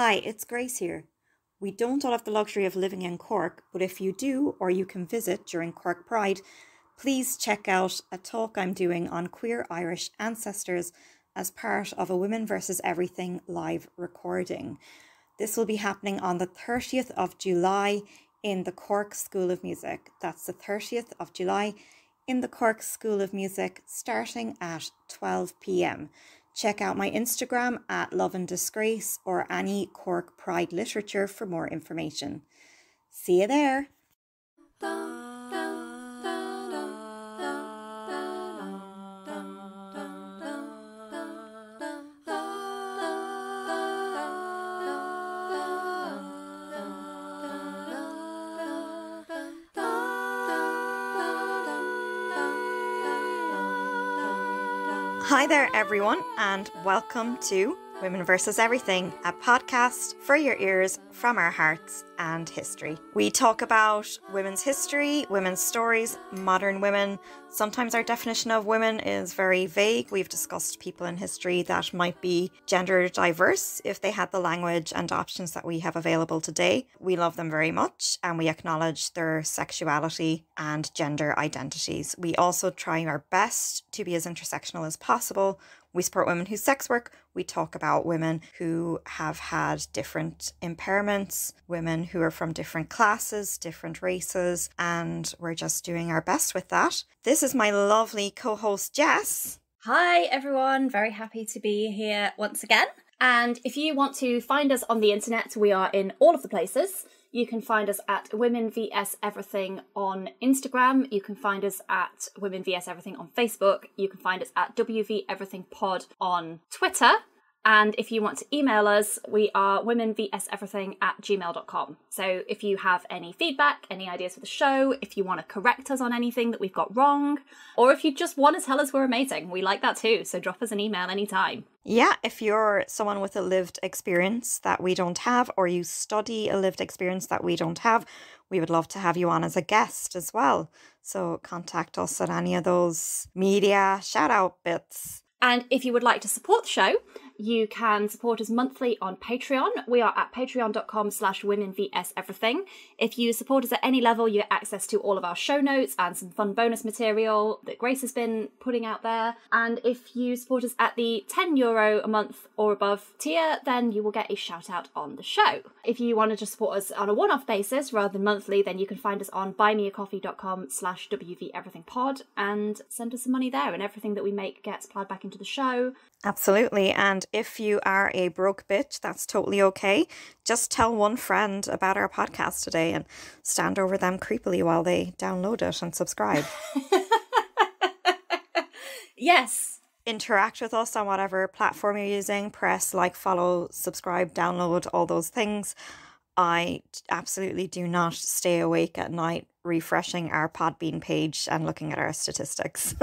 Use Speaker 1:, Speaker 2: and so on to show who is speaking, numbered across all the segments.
Speaker 1: Hi, it's Grace here. We don't all have the luxury of living in Cork, but if you do or you can visit during Cork Pride, please check out a talk I'm doing on queer Irish ancestors as part of a Women vs. Everything live recording. This will be happening on the 30th of July in the Cork School of Music. That's the 30th of July in the Cork School of Music, starting at 12 p.m. Check out my Instagram at Love and Disgrace or any Cork Pride literature for more information. See you there. Hi there, everyone, and welcome to Women vs. Everything, a podcast for your ears from our hearts and history. We talk about women's history, women's stories, modern women. Sometimes our definition of women is very vague. We've discussed people in history that might be gender diverse if they had the language and options that we have available today. We love them very much and we acknowledge their sexuality and gender identities. We also try our best to be as intersectional as possible. We support women who sex work. We talk about women who have had different impairments, women who are from different classes, different races, and we're just doing our best with that. This is my lovely co-host, Jess.
Speaker 2: Hi, everyone. Very happy to be here once again. And if you want to find us on the internet, we are in all of the places. You can find us at Women vs. Everything on Instagram. You can find us at Women vs. Everything on Facebook. You can find us at WV Everything Pod on Twitter. And if you want to email us, we are womenvseverything@gmail.com. So if you have any feedback, any ideas for the show, if you want to correct us on anything that we've got wrong, or if you just want to tell us we're amazing, we like that too. So drop us an email anytime.
Speaker 1: Yeah, if you're someone with a lived experience that we don't have, or you study a lived experience that we don't have, we would love to have you on as a guest as well. So contact us at any of those media shout out bits.
Speaker 2: And if you would like to support the show, you can support us monthly on Patreon. We are at patreon.com/womenvseverything. If you support us at any level, you get access to all of our show notes and some fun bonus material that Grace has been putting out there. And if you support us at the €10 a month or above tier, then you will get a shout out on the show. If you want to just support us on a one-off basis rather than monthly, then you can find us on buymeacoffee.com/WVEverythingPod and send us some money there, and everything that we make gets plowed back into the show.
Speaker 1: Absolutely. And if you are a broke bitch, that's totally okay. Just tell one friend about our podcast today and stand over them creepily while they download it and subscribe.
Speaker 2: Yes.
Speaker 1: Interact with us on whatever platform you're using. Press like, follow, subscribe, download, all those things. I absolutely do not stay awake at night refreshing our Podbean page and looking at our statistics.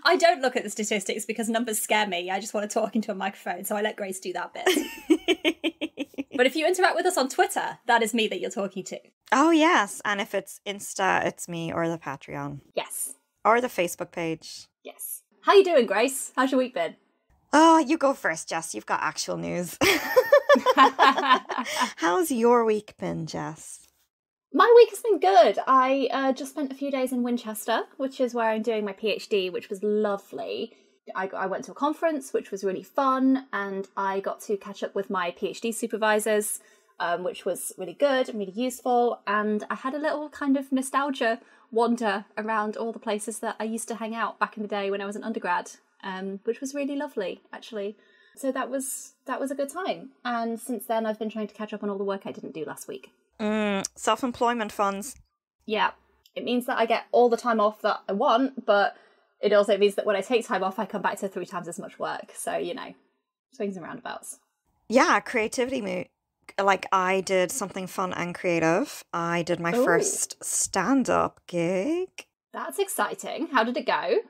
Speaker 2: I don't look at the statistics because numbers scare me. I just want to talk into a microphone, so I let Grace do that bit. But if you interact with us on Twitter, that is me that you're talking to.
Speaker 1: Oh, yes. And if it's Insta, it's me, or the Patreon.
Speaker 2: Yes.
Speaker 1: Or the Facebook page.
Speaker 2: Yes. How you doing, Grace? How's your week been?
Speaker 1: Oh, you go first, Jess. You've got actual news. How's your week been, Jess?
Speaker 2: My week has been good. I just spent a few days in Winchester, which is where I'm doing my PhD, which was lovely. I went to a conference, which was really fun, and I got to catch up with my PhD supervisors, which was really good and really useful. And I had a little kind of nostalgia wander around all the places that I used to hang out back in the day when I was an undergrad, which was really lovely, actually. So that was a good time. And since then, I've been trying to catch up on all the work I didn't do last week.
Speaker 1: Self-employment funds.
Speaker 2: Yeah, it means that I get all the time off that I want, but it also means that when I take time off, I come back to 3 times as much work. So, you know, swings and roundabouts.
Speaker 1: Yeah, creativity. Like, I did something fun and creative. I did my first stand-up gig.
Speaker 2: That's exciting. How did it go?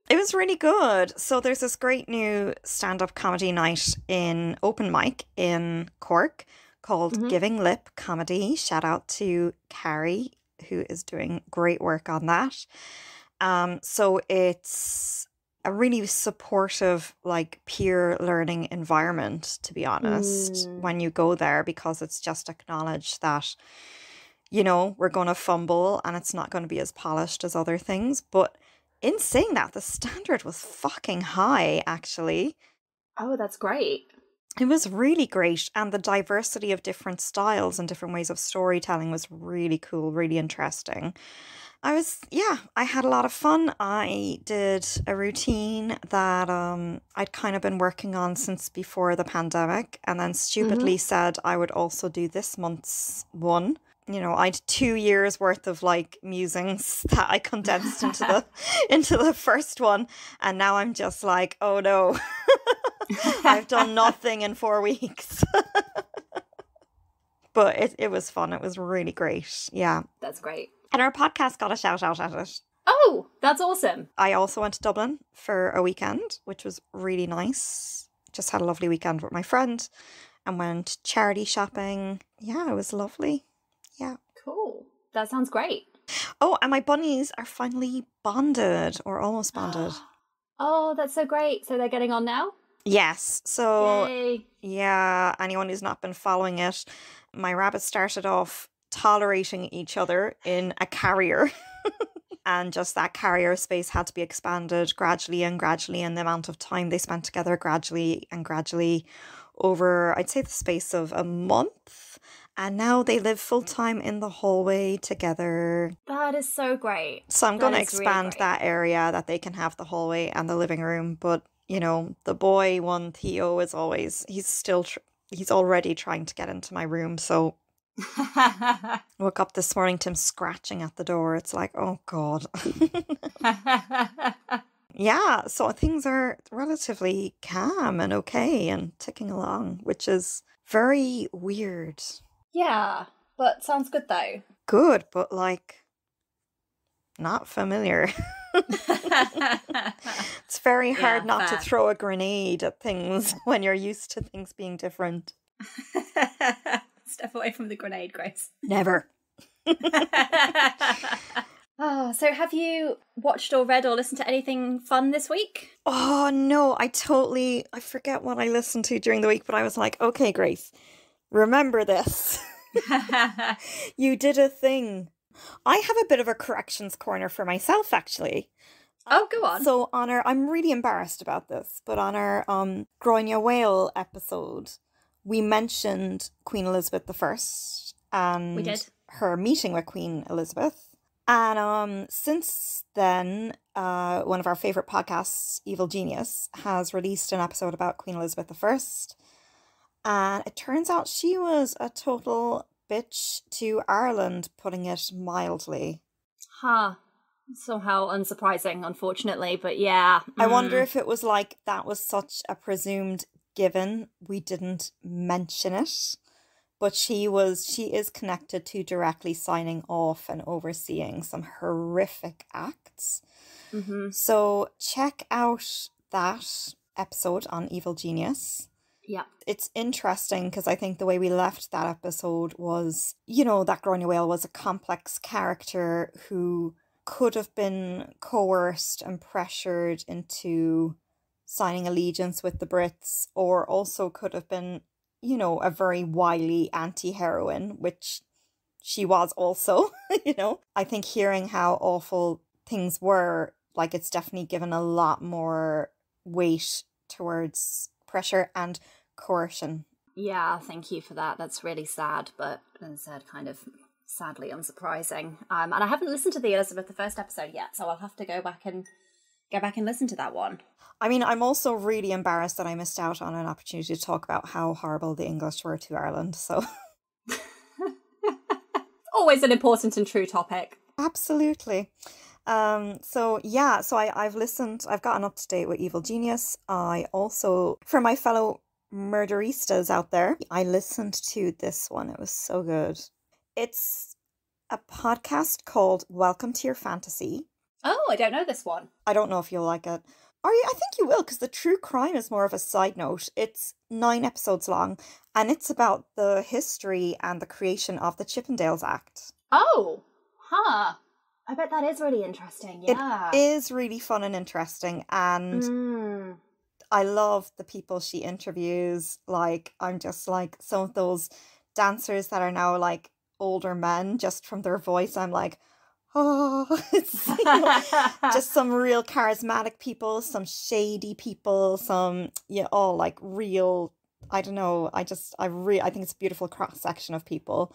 Speaker 1: It was really good. So there's this great new stand-up comedy night in open mic in Cork called Giving Lip Comedy. Shout out to Carrie, who is doing great work on that. So it's a really supportive, like, peer learning environment, to be honest, when you go there, because it's just acknowledged that, you know, we're going to fumble and it's not going to be as polished as other things. But in saying that, the standard was fucking high, actually.
Speaker 2: Oh, that's great.
Speaker 1: It was really great. And the diversity of different styles and different ways of storytelling was really cool, really interesting. I had a lot of fun. I did a routine that I'd kind of been working on since before the pandemic, and then stupidly said I would also do this month's one. You know, I had 2 years worth of like musings that I condensed into the first one, and now I'm just like, oh no, I've done nothing in 4 weeks. But it was fun. It was really great. Yeah.
Speaker 2: That's great.
Speaker 1: And our podcast got a shout out at it.
Speaker 2: Oh, that's awesome.
Speaker 1: I also went to Dublin for a weekend, which was really nice. Just had a lovely weekend with my friend and went charity shopping. Yeah, it was lovely. Yeah.
Speaker 2: Cool. That sounds great.
Speaker 1: Oh, and my bunnies are finally bonded, or almost bonded.
Speaker 2: Oh, that's so great. So they're getting on now?
Speaker 1: Yes. So,
Speaker 2: Yay.
Speaker 1: yeah, anyone who's not been following it, my rabbits started off tolerating each other in a carrier. And just that carrier space had to be expanded gradually, and the amount of time they spent together gradually over, I'd say, the space of a month. And now they live full time in the hallway together.
Speaker 2: That is so great.
Speaker 1: So I'm going to expand that area that they can have the hallway and the living room. But, you know, the boy one, Theo, is always, he's already trying to get into my room. So woke up this morning to him scratching at the door. It's like, oh God. Yeah, so things are relatively calm and okay and ticking along, which is very weird.
Speaker 2: Yeah, but sounds good though.
Speaker 1: Good, but like not familiar. It's very hard not to throw a grenade at things when you're used to things being different.
Speaker 2: Step away from the grenade, Grace.
Speaker 1: Never.
Speaker 2: Oh, so have you watched or read or listened to anything fun this week?
Speaker 1: Oh, no, I forget what I listened to during the week, but I was like, okay, Grace, remember this. You did a thing. I have a bit of a corrections corner for myself, actually.
Speaker 2: Oh, go on.
Speaker 1: So I'm really embarrassed about this, but on our Groinja Whale episode, we mentioned Queen Elizabeth I and
Speaker 2: we did.
Speaker 1: Her meeting with Queen Elizabeth. And since then, one of our favourite podcasts, Evil Genius, has released an episode about Queen Elizabeth I. And it turns out she was a total bitch to Ireland, putting it mildly.
Speaker 2: Huh. Somehow unsurprising, unfortunately, but yeah.
Speaker 1: I wonder if it was like that was such a presumed given, we didn't mention it. But she is connected to directly signing off and overseeing some horrific acts.
Speaker 2: Mm-hmm.
Speaker 1: So check out that episode on Evil Genius.
Speaker 2: Yeah.
Speaker 1: It's interesting because I think the way we left that episode was, you know, that Groinja Whale was a complex character who could have been coerced and pressured into signing allegiance with the Brits, or also could have been, you know, a very wily anti-heroine, which she was also, you know. I think hearing how awful things were, like, it's definitely given a lot more weight towards pressure and coercion.
Speaker 2: Yeah, thank you for that. That's really sad, but as I said, kind of sadly unsurprising. And I haven't listened to the Elizabeth I episode yet, so I'll have to go back and listen to that one.
Speaker 1: I mean, I'm also really embarrassed that I missed out on an opportunity to talk about how horrible the English were to Ireland, so...
Speaker 2: Always an important and true topic.
Speaker 1: Absolutely. I've listened, I've gotten up to date with Evil Genius. I also, for my fellow murderistas out there, I listened to this one. It was so good. It's a podcast called Welcome to Your Fantasy.
Speaker 2: Oh, I don't know this one.
Speaker 1: I don't know if you'll like it. I think you will, because the true crime is more of a side note. It's 9 episodes long, and it's about the history and the creation of the Chippendales Act.
Speaker 2: Oh, huh. I bet that is really interesting, yeah.
Speaker 1: It is really fun and interesting, and I love the people she interviews. Like, I'm just like, some of those dancers that are now like older men, just from their voice, I'm like, oh, it's just some real charismatic people, some shady people, some, all like real, I don't know, I think it's a beautiful cross section of people,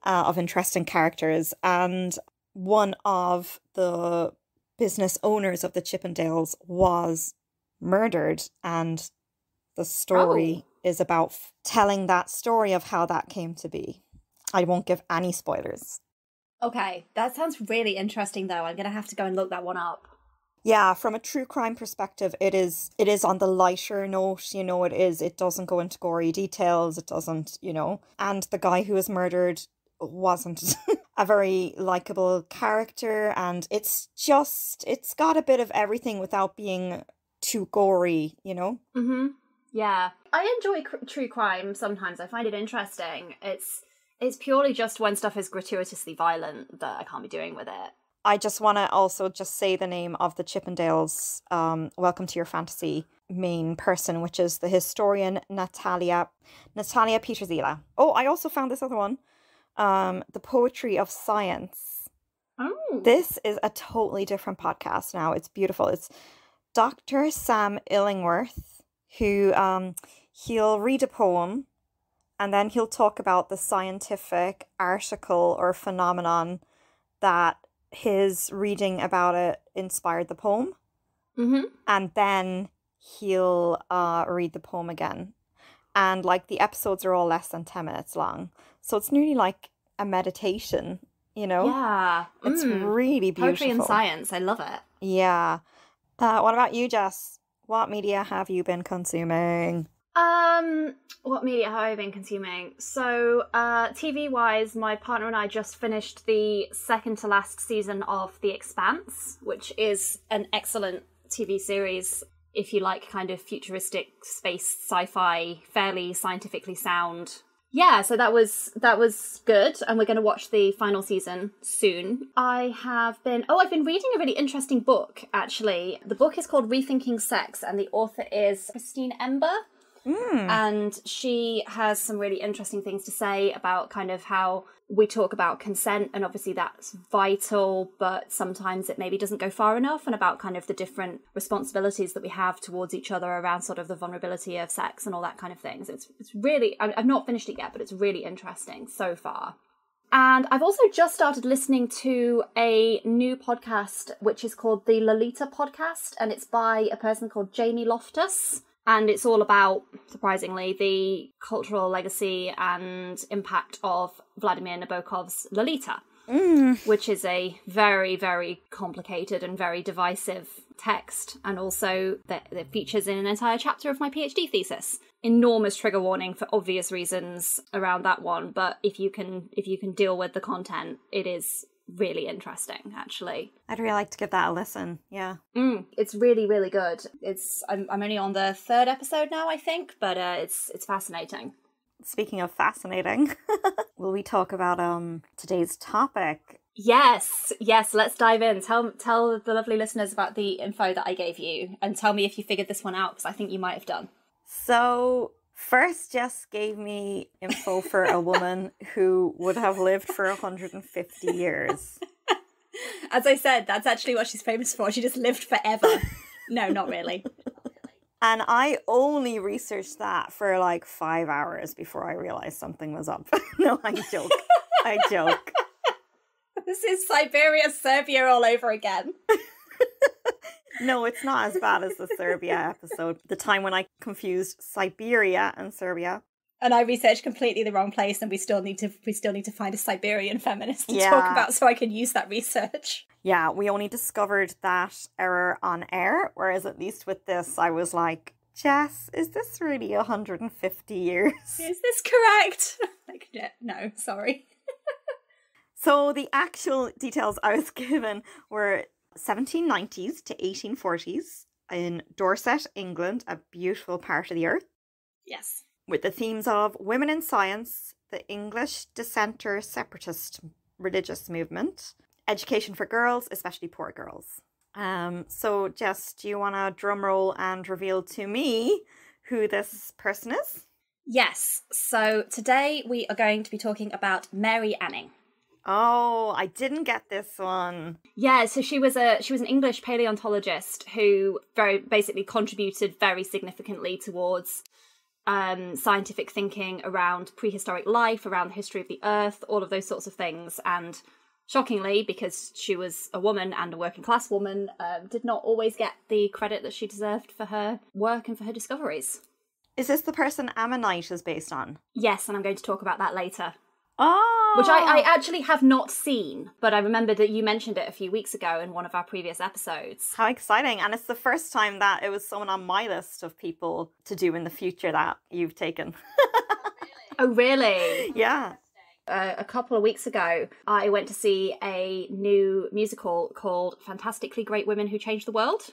Speaker 1: of interesting characters. And one of the business owners of the Chippendales was murdered, and the story is about telling that story of how that came to be. I won't give any spoilers.
Speaker 2: Okay, that sounds really interesting though. I'm going to have to go and look that one up.
Speaker 1: Yeah, from a true crime perspective, it is on the lighter note, it doesn't go into gory details, it doesn't, and the guy who was murdered wasn't a very likable character, and it's got a bit of everything without being too gory,
Speaker 2: Mm-hmm. Yeah. I enjoy true crime sometimes. I find it interesting. It's purely just when stuff is gratuitously violent that I can't be doing with it.
Speaker 1: I just want to also just say the name of the Chippendales, Welcome to Your Fantasy main person, which is the historian Natalia Peterzila. Oh, I also found this other one, The Poetry of Science.
Speaker 2: Oh.
Speaker 1: This is a totally different podcast now. It's beautiful. It's Dr. Sam Illingworth, who he'll read a poem, and then he'll talk about the scientific article or phenomenon that his reading about it inspired the poem.
Speaker 2: Mm-hmm.
Speaker 1: And then he'll read the poem again. And like the episodes are all less than 10 minutes long. So it's nearly like a meditation,
Speaker 2: Yeah.
Speaker 1: It's really beautiful.
Speaker 2: Poetry and science. I love it.
Speaker 1: Yeah. What about you, Jess? What media have you been consuming?
Speaker 2: What media have I been consuming? So, TV-wise, my partner and I just finished the second to last season of The Expanse, which is an excellent TV series if you like kind of futuristic space sci-fi, fairly scientifically sound. Yeah, so that was good, and we're going to watch the final season soon. I've been reading a really interesting book, actually. The book is called Rethinking Sex, and the author is Christine Ember. And she has some really interesting things to say about kind of how we talk about consent, and obviously that's vital, but sometimes it maybe doesn't go far enough, and about kind of the different responsibilities that we have towards each other around sort of the vulnerability of sex and all that kind of things. It's really, I've not finished it yet, but it's really interesting so far. And I've also just started listening to a new podcast, which is called the Lolita Podcast, and it's by a person called Jamie Loftus. And it's all about, surprisingly, the cultural legacy and impact of Vladimir Nabokov's Lolita, which is a very, very complicated and very divisive text. And also that features in an entire chapter of my PhD thesis. Enormous trigger warning for obvious reasons around that one. But if you can deal with the content, it is really interesting, actually.
Speaker 1: I'd really like to give that a listen. Yeah.
Speaker 2: It's really, really good. I'm only on the third episode now, I think, but it's fascinating.
Speaker 1: Speaking of fascinating, will we talk about today's topic?
Speaker 2: Yes, let's dive in. Tell the lovely listeners about the info that I gave you, and tell me if you figured this one out, because I think you might have done.
Speaker 1: So first, Jess gave me info for a woman who would have lived for 150 years.
Speaker 2: As I said, that's actually what she's famous for. She just lived forever. No, not really.
Speaker 1: And I only researched that for like 5 hours before I realized something was up. No, I joke.
Speaker 2: This is Siberia, Serbia all over again.
Speaker 1: No, it's not as bad as the Serbia episode. The time when I confused Siberia and Serbia.
Speaker 2: And I researched completely the wrong place, and we still need to find a Siberian feminist to talk about so I can use that research.
Speaker 1: Yeah, we only discovered that error on air, whereas at least with this, I was like, Jess, is this really 150 years?
Speaker 2: Is this correct? Like, no, sorry.
Speaker 1: So the actual details I was given were 1790s to 1840s in Dorset, England, a beautiful part of the earth.
Speaker 2: Yes.
Speaker 1: With the themes of women in science, the English dissenter separatist religious movement, education for girls, especially poor girls. So Jess, do you want to drum roll and reveal to me who this person is?
Speaker 2: Yes. So today we are going to be talking about Mary Anning.
Speaker 1: Oh, I didn't get this one.
Speaker 2: Yeah, so she was an English paleontologist who very basically contributed very significantly towards scientific thinking around prehistoric life, around the history of the Earth, all of those sorts of things. And shockingly, because she was a woman and a working class woman, did not always get the credit that she deserved for her work and for her discoveries.
Speaker 1: Is this the person Ammonite is based on?
Speaker 2: Yes, and I'm going to talk about that later.
Speaker 1: Oh!
Speaker 2: Which I actually have not seen, but I remember that you mentioned it a few weeks ago in one of our previous episodes.
Speaker 1: How exciting. And it's the first time that it was someone on my list of people to do in the future that you've taken.
Speaker 2: Oh, really?
Speaker 1: Yeah.
Speaker 2: A couple of weeks ago, I went to see a new musical called Fantastically Great Women Who Changed the World.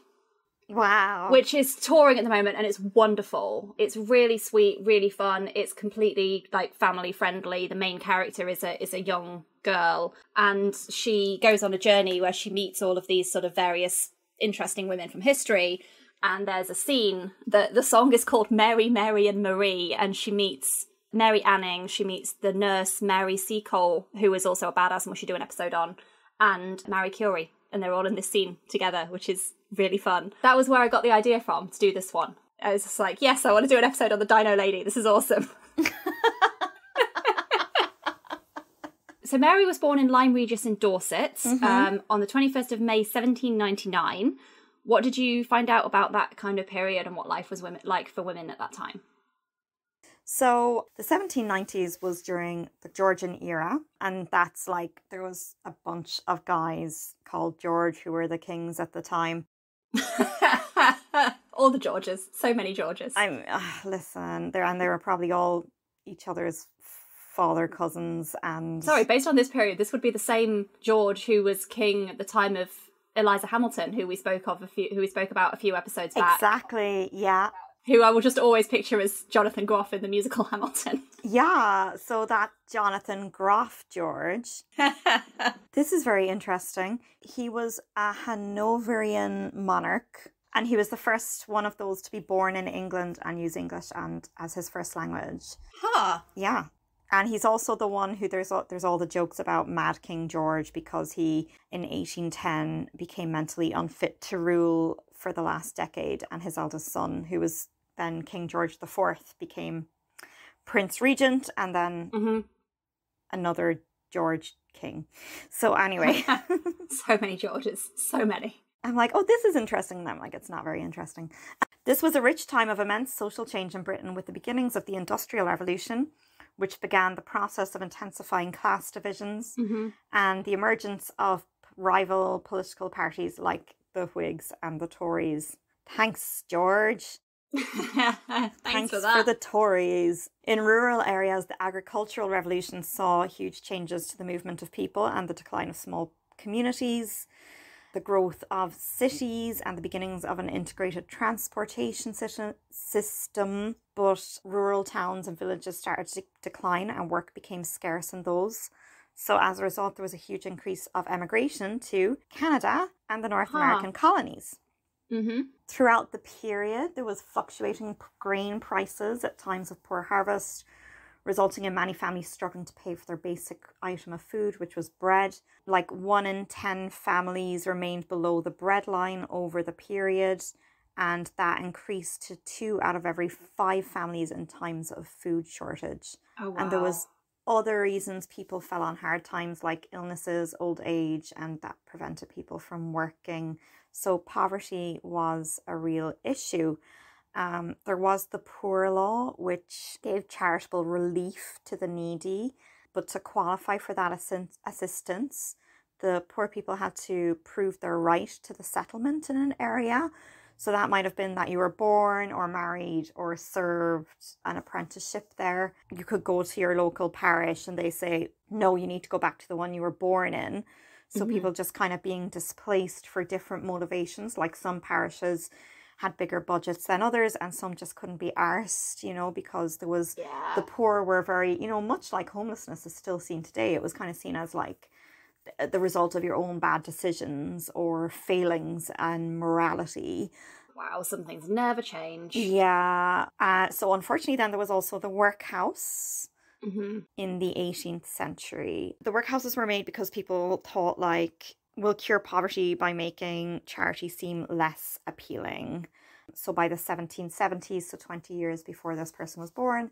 Speaker 1: Wow.
Speaker 2: Which is touring at the moment, and it's wonderful. It's really sweet, really fun. It's completely like family friendly. The main character is a young girl, and she goes on a journey where she meets all of these sort of various interesting women from history. And there's a scene that the song is called Mary, Mary and Marie, and she meets Mary Anning, she meets the nurse Mary Seacole, who is also a badass and we should do an episode on, and Marie Curie. And they're all in this scene together, which is really fun. That was where I got the idea from to do this one. I was just like, yes, I want to do an episode on the Dino Lady. This is awesome. So Mary was born in Lyme Regis in Dorset on the 21st of May, 1799. What did you find out about that kind of period and what life was like for women at that time?
Speaker 1: So the 1790s was during the Georgian era, and that's like there was a bunch of guys called George who were the kings at the time.
Speaker 2: All the Georges, so many Georges.
Speaker 1: Listen, they were probably all each other's father cousins. And
Speaker 2: sorry, based on this period, this would be the same George who was king at the time of Eliza Hamilton, who we spoke about a few episodes back.
Speaker 1: Exactly, yeah.
Speaker 2: Who I will just always picture as Jonathan Groff in the musical Hamilton.
Speaker 1: Yeah, so that Jonathan Groff George. This is very interesting. He was a Hanoverian monarch, and he was the first one of those to be born in England and use English and as his first language.
Speaker 2: Huh.
Speaker 1: Yeah. And he's also the one who there's all the jokes about Mad King George because he, in 1810, became mentally unfit to rule for the last decade, and his eldest son, who was then King George IV, became Prince Regent, and then another George King. So anyway.
Speaker 2: So many Georges. So many.
Speaker 1: I'm like, oh, this is interesting. And I'm like, it's not very interesting. This was a rich time of immense social change in Britain with the beginnings of the Industrial Revolution, which began the process of intensifying class divisions and the emergence of rival political parties like the Whigs and the Tories. Thanks, George.
Speaker 2: Thanks for that.
Speaker 1: For the Tories. In rural areas, the agricultural revolution saw huge changes to the movement of people and the decline of small communities, the growth of cities and the beginnings of an integrated transportation system. But rural towns and villages started to decline and work became scarce in those. So as a result, there was a huge increase of emigration to Canada and the North American colonies. Throughout the period, there was fluctuating grain prices at times of poor harvest, resulting in many families struggling to pay for their basic item of food, which was bread. Like 1 in 10 families remained below the bread line over the period, and that increased to 2 out of every 5 families in times of food shortage.
Speaker 2: Oh, wow.
Speaker 1: And there was other reasons people fell on hard times, like illnesses, old age, and that prevented people from working. So poverty was a real issue. There was the Poor Law, which gave charitable relief to the needy, but to qualify for that assistance, the poor people had to prove their right to the settlement in an area. So that might have been that you were born or married or served an apprenticeship there. You could go to your local parish and they say, no, you need to go back to the one you were born in. So people just kind of being displaced for different motivations. Like some parishes had bigger budgets than others and some just couldn't be arsed, because there was, the poor were very, much like homelessness is still seen today. It was kind of seen as like the result of your own bad decisions or failings and morality.
Speaker 2: Wow, some things never change.
Speaker 1: Yeah. So unfortunately, then there was also the workhouse in the 18th century. The workhouses were made because people thought, like, we'll cure poverty by making charity seem less appealing. So by the 1770s, so 20 years before this person was born,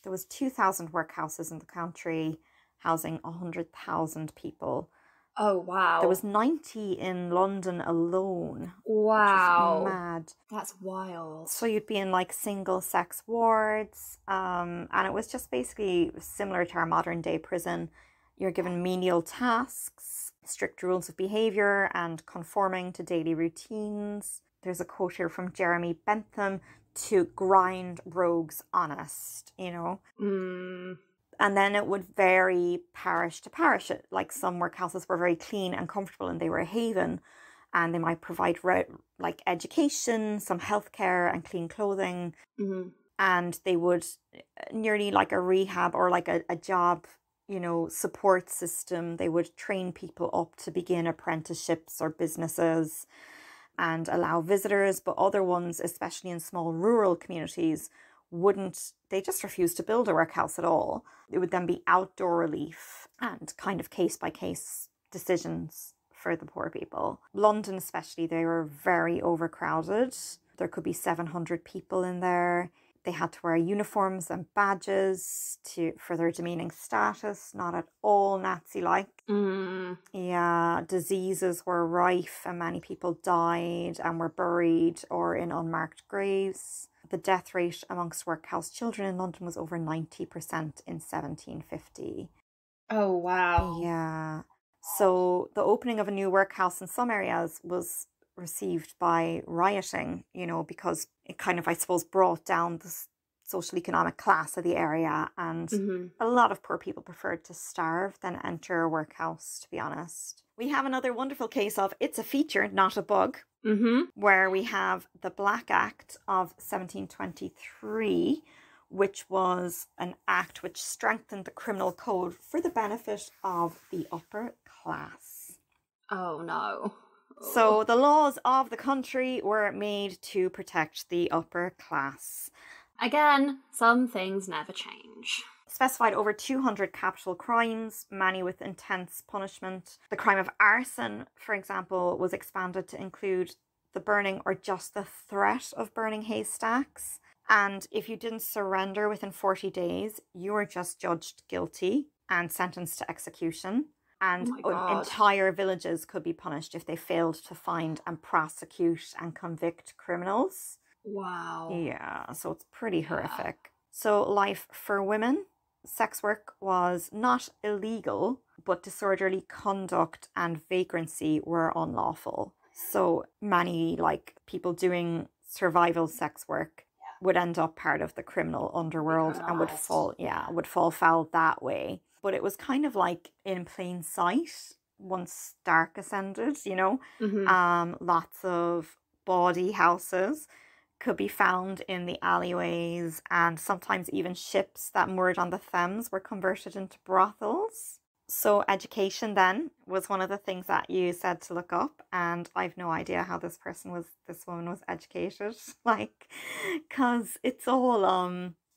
Speaker 1: there was 2,000 workhouses in the country housing 100,000 people.
Speaker 2: Oh, wow.
Speaker 1: There was 90 in London alone.
Speaker 2: Wow.
Speaker 1: Which is mad.
Speaker 2: That's wild.
Speaker 1: So you'd be in like single sex wards, and it was just basically similar to our modern day prison. You're given menial tasks, strict rules of behaviour, and conforming to daily routines. There's a quote here from Jeremy Bentham: to grind rogues honest, you know. And then it would vary parish to parish. Like some workhouses were very clean and comfortable and they were a haven, and they might provide like education, some healthcare and clean clothing. And they would nearly like a rehab or like a job, you know, support system. They would train people up to begin apprenticeships or businesses and allow visitors, but other ones, especially in small rural communities, they just refused to build a workhouse at all. It would then be outdoor relief and kind of case by case decisions for the poor people. London especially, they were very overcrowded. There could be 700 people in there. They had to wear uniforms and badges for their demeaning status, not at all Nazi-like. Yeah, diseases were rife and many people died and were buried or in unmarked graves. The death rate amongst workhouse children in London was over 90% in 1750.
Speaker 2: Oh, wow.
Speaker 1: Yeah. So the opening of a new workhouse in some areas was received by rioting, you know, because it kind of, I suppose, brought down the socio-economic class of the area, and a lot of poor people preferred to starve than enter a workhouse, to be honest. We have another wonderful case of it's a feature, not a bug, where we have the Black Act of 1723, which was an act which strengthened the criminal code for the benefit of the upper class.
Speaker 2: Oh, no.
Speaker 1: So the laws of the country were made to protect the upper class.
Speaker 2: Again, some things never change.
Speaker 1: Specified over 200 capital crimes, many with intense punishment. The crime of arson, for example, was expanded to include the burning or just the threat of burning haystacks. And if you didn't surrender within 40 days, you were just judged guilty and sentenced to execution. And entire villages could be punished if they failed to find and prosecute and convict criminals.
Speaker 2: Wow.
Speaker 1: Yeah, so it's pretty horrific. So life for women, sex work was not illegal, but disorderly conduct and vagrancy were unlawful. So many like people doing survival sex work would end up part of the criminal underworld and would fall foul that way. But it was kind of like in plain sight once dark ascended, you know. Lots of bawdy houses could be found in the alleyways, and sometimes even ships that moored on the Thames were converted into brothels. So education then was one of the things that you said to look up, and I've no idea how this woman was educated, like, because it's all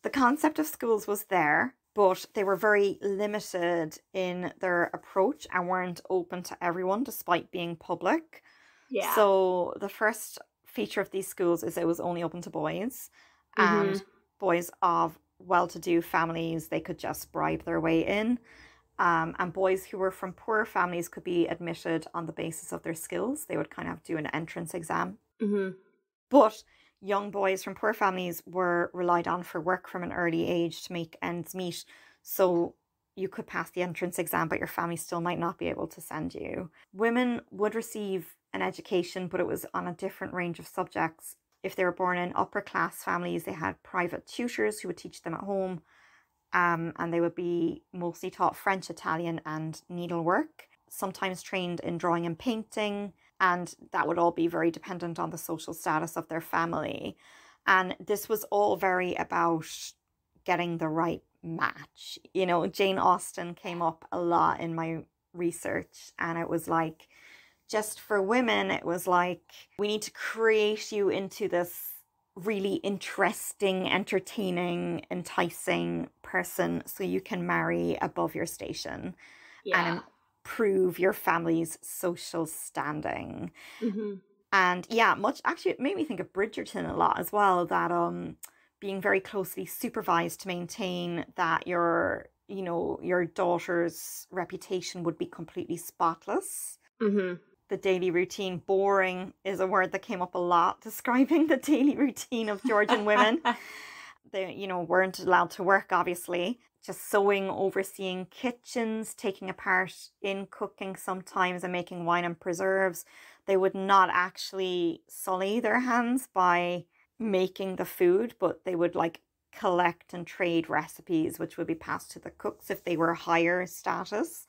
Speaker 1: the concept of schools was there, but they were very limited in their approach and weren't open to everyone despite being public.
Speaker 2: Yeah.
Speaker 1: So the first feature of these schools is it was only open to boys, and boys of well-to-do families, they could just bribe their way in. And boys who were from poorer families could be admitted on the basis of their skills. They would kind of do an entrance exam. But young boys from poor families were relied on for work from an early age to make ends meet. So you could pass the entrance exam, but your family still might not be able to send you. Women would receive an education, but it was on a different range of subjects. If they were born in upper class families, they had private tutors who would teach them at home. And they would be mostly taught French, Italian, and needlework, sometimes trained in drawing and painting, and that would all be very dependent on the social status of their family. And this was all very about getting the right match. You know, Jane Austen came up a lot in my research, and it was like, just for women, it was like, we need to create you into this really interesting, entertaining, enticing person so you can marry above your station and improve your family's social standing. And yeah, much actually, it made me think of Bridgerton a lot as well, that being very closely supervised to maintain that your daughter's reputation would be completely spotless. The daily routine. Boring is a word that came up a lot describing the daily routine of Georgian women. They, weren't allowed to work, obviously. Just sewing, overseeing kitchens, taking a part in cooking sometimes, and making wine and preserves. They would not actually sully their hands by making the food, but they would like collect and trade recipes, which would be passed to the cooks if they were higher status.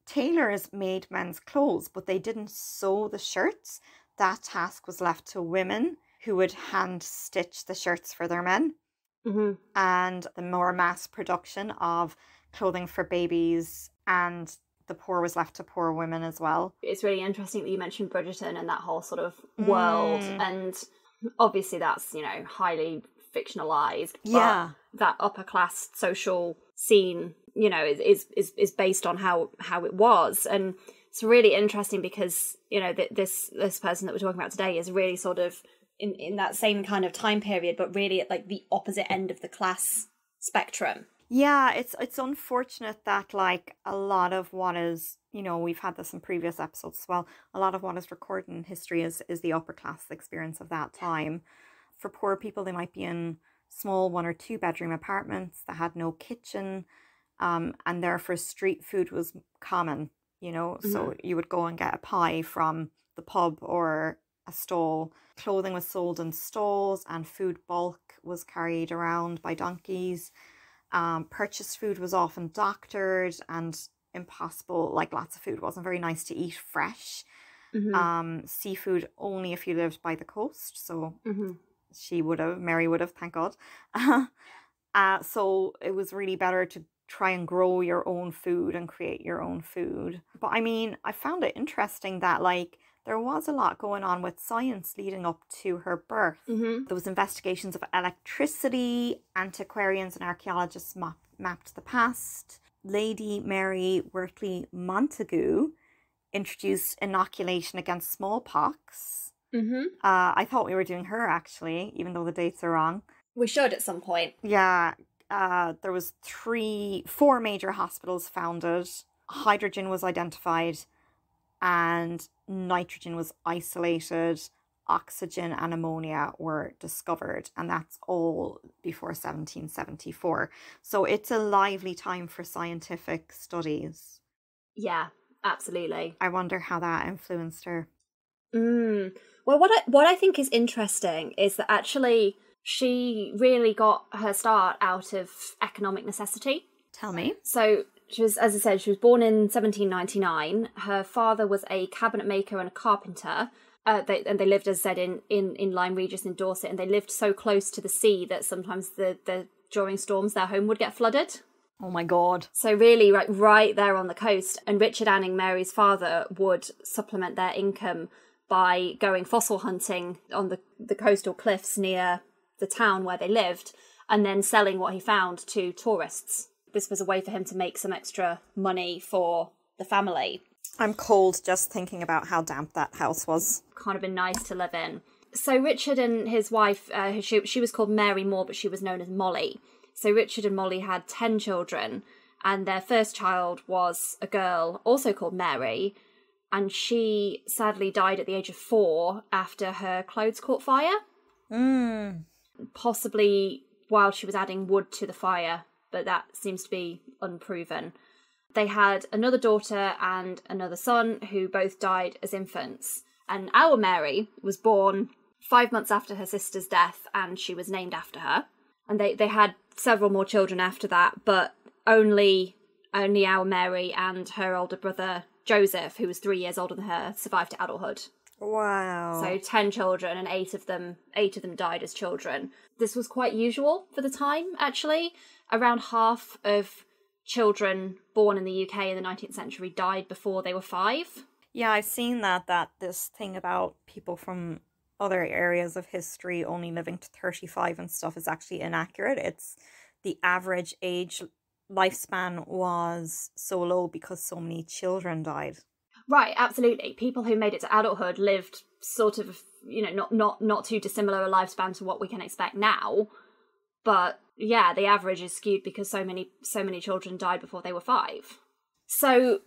Speaker 1: Tailors made men's clothes, but they didn't sew the shirts. That task was left to women, who would hand stitch the shirts for their men. And the more mass production of clothing for babies and the poor was left to poor women as well.
Speaker 2: It's really interesting that you mentioned Bridgerton and that whole sort of world. And obviously that's, highly fictionalized. But that upper class social scene, is based on how it was. And it's really interesting because, this person that we're talking about today is really sort of in that same kind of time period, but really at like the opposite end of the class spectrum.
Speaker 1: Yeah, it's unfortunate that like a lot of what is, we've had this in previous episodes as well, a lot of what is recorded in history is the upper class experience of that time. For poor people, they might be in small 1 or 2 bedroom apartments that had no kitchen, and therefore street food was common, so you would go and get a pie from the pub or a stall. Clothing was sold in stalls, and food bulk was carried around by donkeys. Purchased food was often doctored and impossible, like lots of food wasn't very nice to eat fresh. Seafood only if you lived by the coast, so Mary would have, thank God. So it was really better to try and grow your own food and create your own food. But I mean, I found it interesting that like there was a lot going on with science leading up to her birth. There was investigations of electricity, antiquarians and archaeologists mapped the past. Lady Mary Wortley Montagu introduced inoculation against smallpox. I thought we were doing her, actually, even though the dates are wrong.
Speaker 2: We should at some point.
Speaker 1: Yeah. There was 4 major hospitals founded. Hydrogen was identified and nitrogen was isolated. Oxygen and ammonia were discovered, and that's all before 1774. So it's a lively time for scientific studies.
Speaker 2: Yeah, absolutely.
Speaker 1: I wonder how that influenced her.
Speaker 2: Well, what I think is interesting is that actually she really got her start out of economic necessity.
Speaker 1: Tell me.
Speaker 2: So she was, as I said, she was born in 1799. Her father was a cabinet maker and a carpenter. They lived, as I said, in Lyme Regis in Dorset, and they lived so close to the sea that sometimes during storms their home would get flooded.
Speaker 1: Oh my God.
Speaker 2: So really right there on the coast. And Richard Anning, Mary's father, would supplement their income by going fossil hunting on the coastal cliffs near the town where they lived, and then selling what he found to tourists. This was a way for him to make some extra money for the family.
Speaker 1: I'm cold just thinking about how damp that house was.
Speaker 2: Kind of been nice to live in. So Richard and his wife, she was called Mary Moore, but she was known as Molly. So Richard and Molly had 10 children, and their first child was a girl, also called Mary, and she sadly died at the age of 4 after her clothes caught fire. Possibly while she was adding wood to the fire, but that seems to be unproven. They had another daughter and another son who both died as infants. And our Mary was born 5 months after her sister's death, and she was named after her. And they had several more children after that, but only our Mary and her older brother Joseph, who was 3 years older than her, survived to adulthood.
Speaker 1: Wow.
Speaker 2: So 10 children, and 8 of them died as children. This was quite usual for the time, actually. Around half of children born in the UK in the 19th century died before they were 5.
Speaker 1: Yeah, I've seen that this thing about people from other areas of history only living to 35 and stuff is actually inaccurate. It's the average age lifespan was so low because so many children died.
Speaker 2: Right, absolutely. People who made it to adulthood lived sort of, not too dissimilar a lifespan to what we can expect now. But yeah, the average is skewed because so many children died before they were 5. So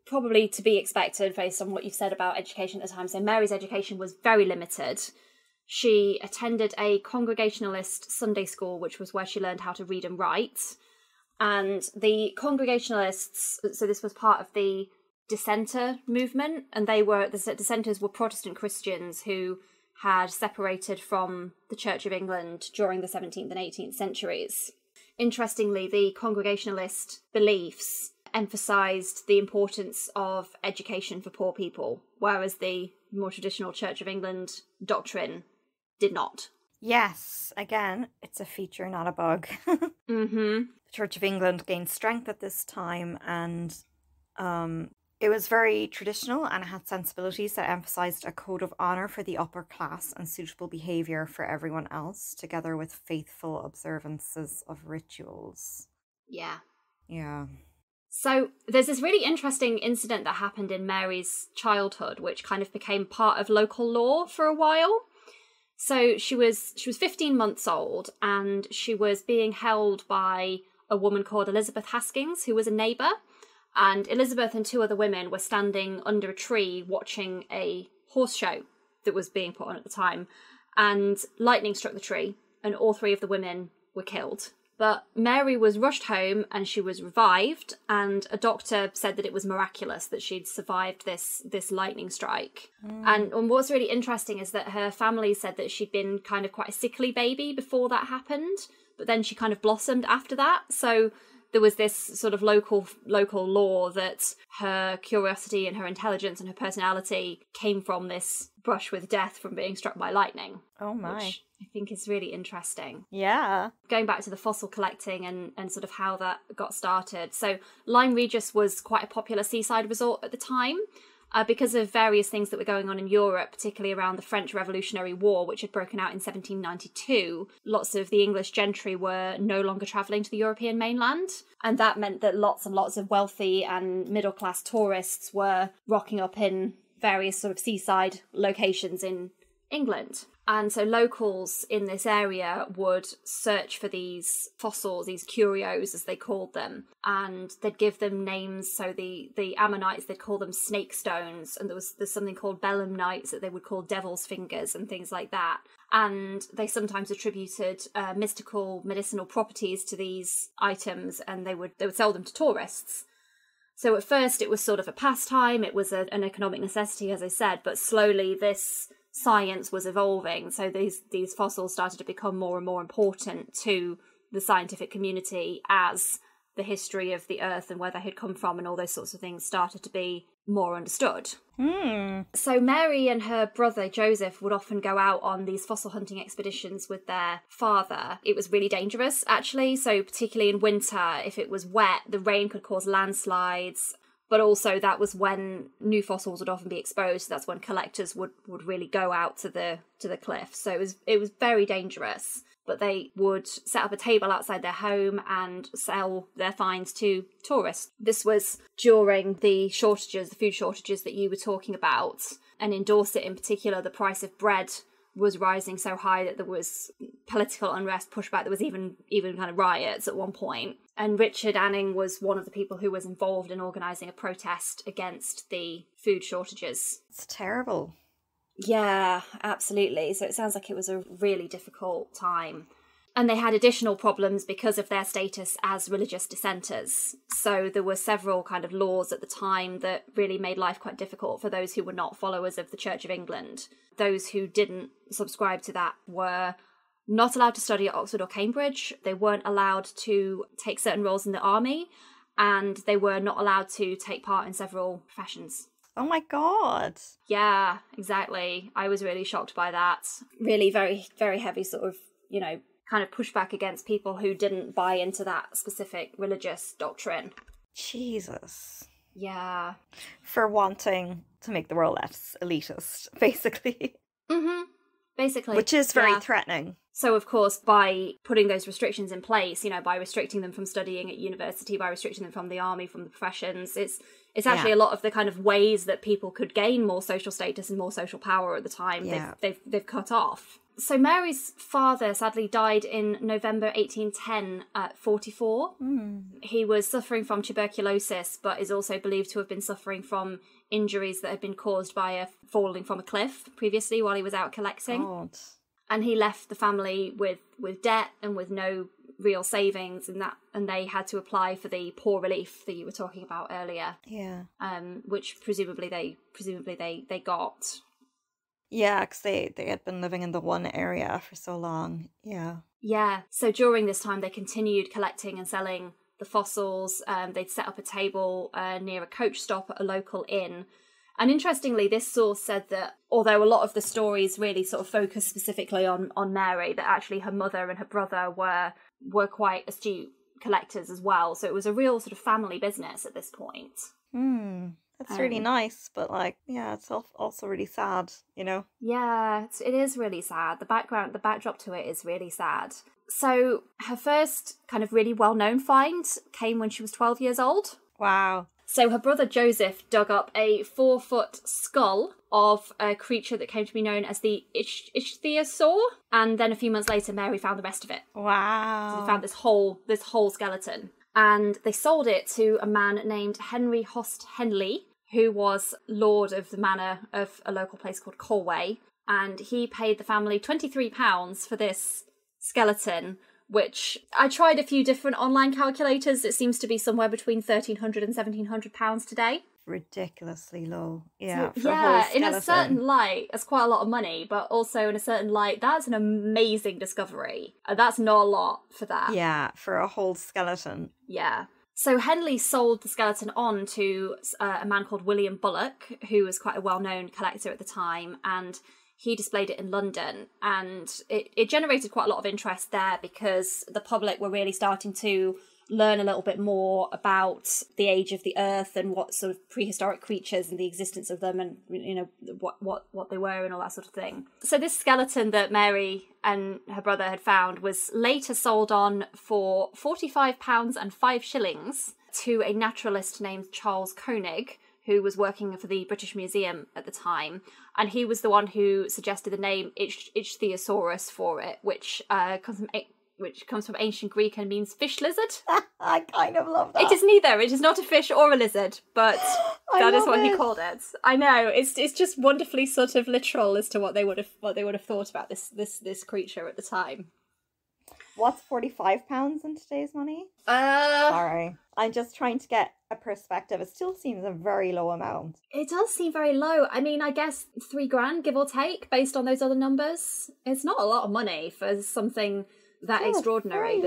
Speaker 2: probably to be expected based on what you've said about education at the time. So Mary's education was very limited. She attended a Congregationalist Sunday school, which was where she learned how to read and write. And the Congregationalists, so this was part of the dissenter movement, and the dissenters were Protestant Christians who had separated from the Church of England during the 17th and 18th centuries. Interestingly, the Congregationalist beliefs emphasised the importance of education for poor people, whereas the more traditional Church of England doctrine did not.
Speaker 1: Yes, again, it's a feature, not a bug.
Speaker 2: Mm-hmm.
Speaker 1: The Church of England gained strength at this time, and it was very traditional and it had sensibilities that emphasised a code of honour for the upper class and suitable behaviour for everyone else, together with faithful observances of rituals.
Speaker 2: Yeah.
Speaker 1: Yeah.
Speaker 2: So there's this really interesting incident that happened in Mary's childhood, which kind of became part of local law for a while. So she was 15 months old, and she was being held by a woman called Elizabeth Haskins, who was a neighbour. And Elizabeth and 2 other women were standing under a tree watching a horse show that was being put on at the time. And lightning struck the tree, and all 3 of the women were killed. But Mary was rushed home and she was revived, and a doctor said that it was miraculous that she'd survived this lightning strike. And what's really interesting is that her family said that she'd been kind of quite a sickly baby before that happened, but then she kind of blossomed after that. So there was this sort of local law that her curiosity and her intelligence and her personality came from this brush with death from being struck by lightning.
Speaker 1: Oh my.
Speaker 2: Which I think is really interesting.
Speaker 1: Yeah.
Speaker 2: Going back to the fossil collecting and sort of how that got started. So Lyme Regis was quite a popular seaside resort at the time. Because of various things that were going on in Europe, particularly around the French Revolutionary War, which had broken out in 1792, lots of the English gentry were no longer travelling to the European mainland. And that meant that lots and lots of wealthy and middle-class tourists were rocking up in various sort of seaside locations in England. And so locals in this area would search for these fossils, these curios as they called them, and they'd give them names. So the Ammonites, they'd call them snake stones, and there's something called belemnites that they would call devil's fingers and things like that. And they sometimes attributed mystical medicinal properties to these items, and they would sell them to tourists. So at first it was sort of a pastime, it was an economic necessity, as I said, but slowly this science was evolving. So these fossils started to become more and more important to the scientific community as the history of the earth and where they had come from and all those sorts of things started to be more understood. So Mary and her brother Joseph would often go out on these fossil hunting expeditions with their father. It was really dangerous, actually. So particularly in winter, if it was wet, the rain could cause landslides. But also that was when new fossils would often be exposed. So that's when collectors would really go out to the cliff. So it was very dangerous. But they would set up a table outside their home and sell their finds to tourists. This was during the food shortages that you were talking about. And in Dorset in particular, the price of bread was rising so high that there was political unrest, pushback. There was even kind of riots at one point. And Richard Anning was one of the people who was involved in organising a protest against the food shortages.
Speaker 1: It's terrible.
Speaker 2: Yeah, absolutely. So it sounds like it was a really difficult time. And they had additional problems because of their status as religious dissenters. So there were several kind of laws at the time that really made life quite difficult for those who were not followers of the Church of England. Those who didn't subscribe to that were not allowed to study at Oxford or Cambridge. They weren't allowed to take certain roles in the army, and they were not allowed to take part in several professions.
Speaker 1: Oh my God.
Speaker 2: Yeah, exactly. I was really shocked by that. Really very, very heavy sort of, kind of pushback against people who didn't buy into that specific religious doctrine.
Speaker 1: Jesus.
Speaker 2: Yeah.
Speaker 1: For wanting to make the world less elitist, basically.
Speaker 2: Mm-hmm. Basically.
Speaker 1: Which is very threatening.
Speaker 2: So, of course, by putting those restrictions in place, by restricting them from studying at university, by restricting them from the army, from the professions, it's actually a lot of the kind of ways that people could gain more social status and more social power at the time they've cut off. So Mary's father sadly died in November 1810 at 44. He was suffering from tuberculosis, but is also believed to have been suffering from injuries that had been caused by falling from a cliff previously while he was out collecting.
Speaker 1: God.
Speaker 2: And he left the family with debt and with no real savings, and they had to apply for the poor relief that you were talking about earlier.
Speaker 1: Yeah.
Speaker 2: Which presumably they got.
Speaker 1: Yeah, because they had been living in the one area for so long. Yeah.
Speaker 2: Yeah. So during this time, they continued collecting and selling the fossils. They'd set up a table near a coach stop at a local inn. And interestingly, this source said that although a lot of the stories really sort of focus specifically on Mary, that actually her mother and her brother were quite astute collectors as well. So it was a real sort of family business at this point.
Speaker 1: That's really nice, but it's also really sad,
Speaker 2: Yeah, it is really sad. The backdrop to it is really sad. So her first kind of really well-known find came when she was 12 years old.
Speaker 1: Wow.
Speaker 2: So her brother Joseph dug up a 4-foot skull of a creature that came to be known as the ichthyosaur, and then a few months later, Mary found the rest of it.
Speaker 1: Wow!
Speaker 2: So they found this whole skeleton, and they sold it to a man named Henry Host Henley, who was lord of the manor of a local place called Colway, and he paid the family £23 for this skeleton, which I tried a few different online calculators. It seems to be somewhere between £1,300 and £1,700 today.
Speaker 1: Ridiculously low. Yeah.
Speaker 2: So, yeah, in a certain light, that's quite a lot of money, but also in a certain light, that's an amazing discovery. That's not a lot for that.
Speaker 1: Yeah, for a whole skeleton.
Speaker 2: Yeah. So Henley sold the skeleton on to a man called William Bullock, who was quite a well-known collector at the time, and he displayed it in London, and it generated quite a lot of interest there because the public were really starting to learn a little bit more about the age of the earth and what sort of prehistoric creatures and the existence of them, and what they were and all that sort of thing. So this skeleton that Mary and her brother had found was later sold on for £45 and 5 shillings to a naturalist named Charles Koenig, who was working for the British Museum at the time, and he was the one who suggested the name Ichthyosaurus for it, which comes from ancient Greek and means fish lizard.
Speaker 1: I kind of love that.
Speaker 2: It is neither. It is not a fish or a lizard, but that is what he called it. I know. It's just wonderfully sort of literal as to what they would have thought about this creature at the time.
Speaker 1: What's £45 in today's money? Sorry. I'm just trying to get a perspective. It still seems a very low amount.
Speaker 2: It does seem very low. I mean, I guess £3,000, give or take, based on those other numbers. It's not a lot of money for something that extraordinary.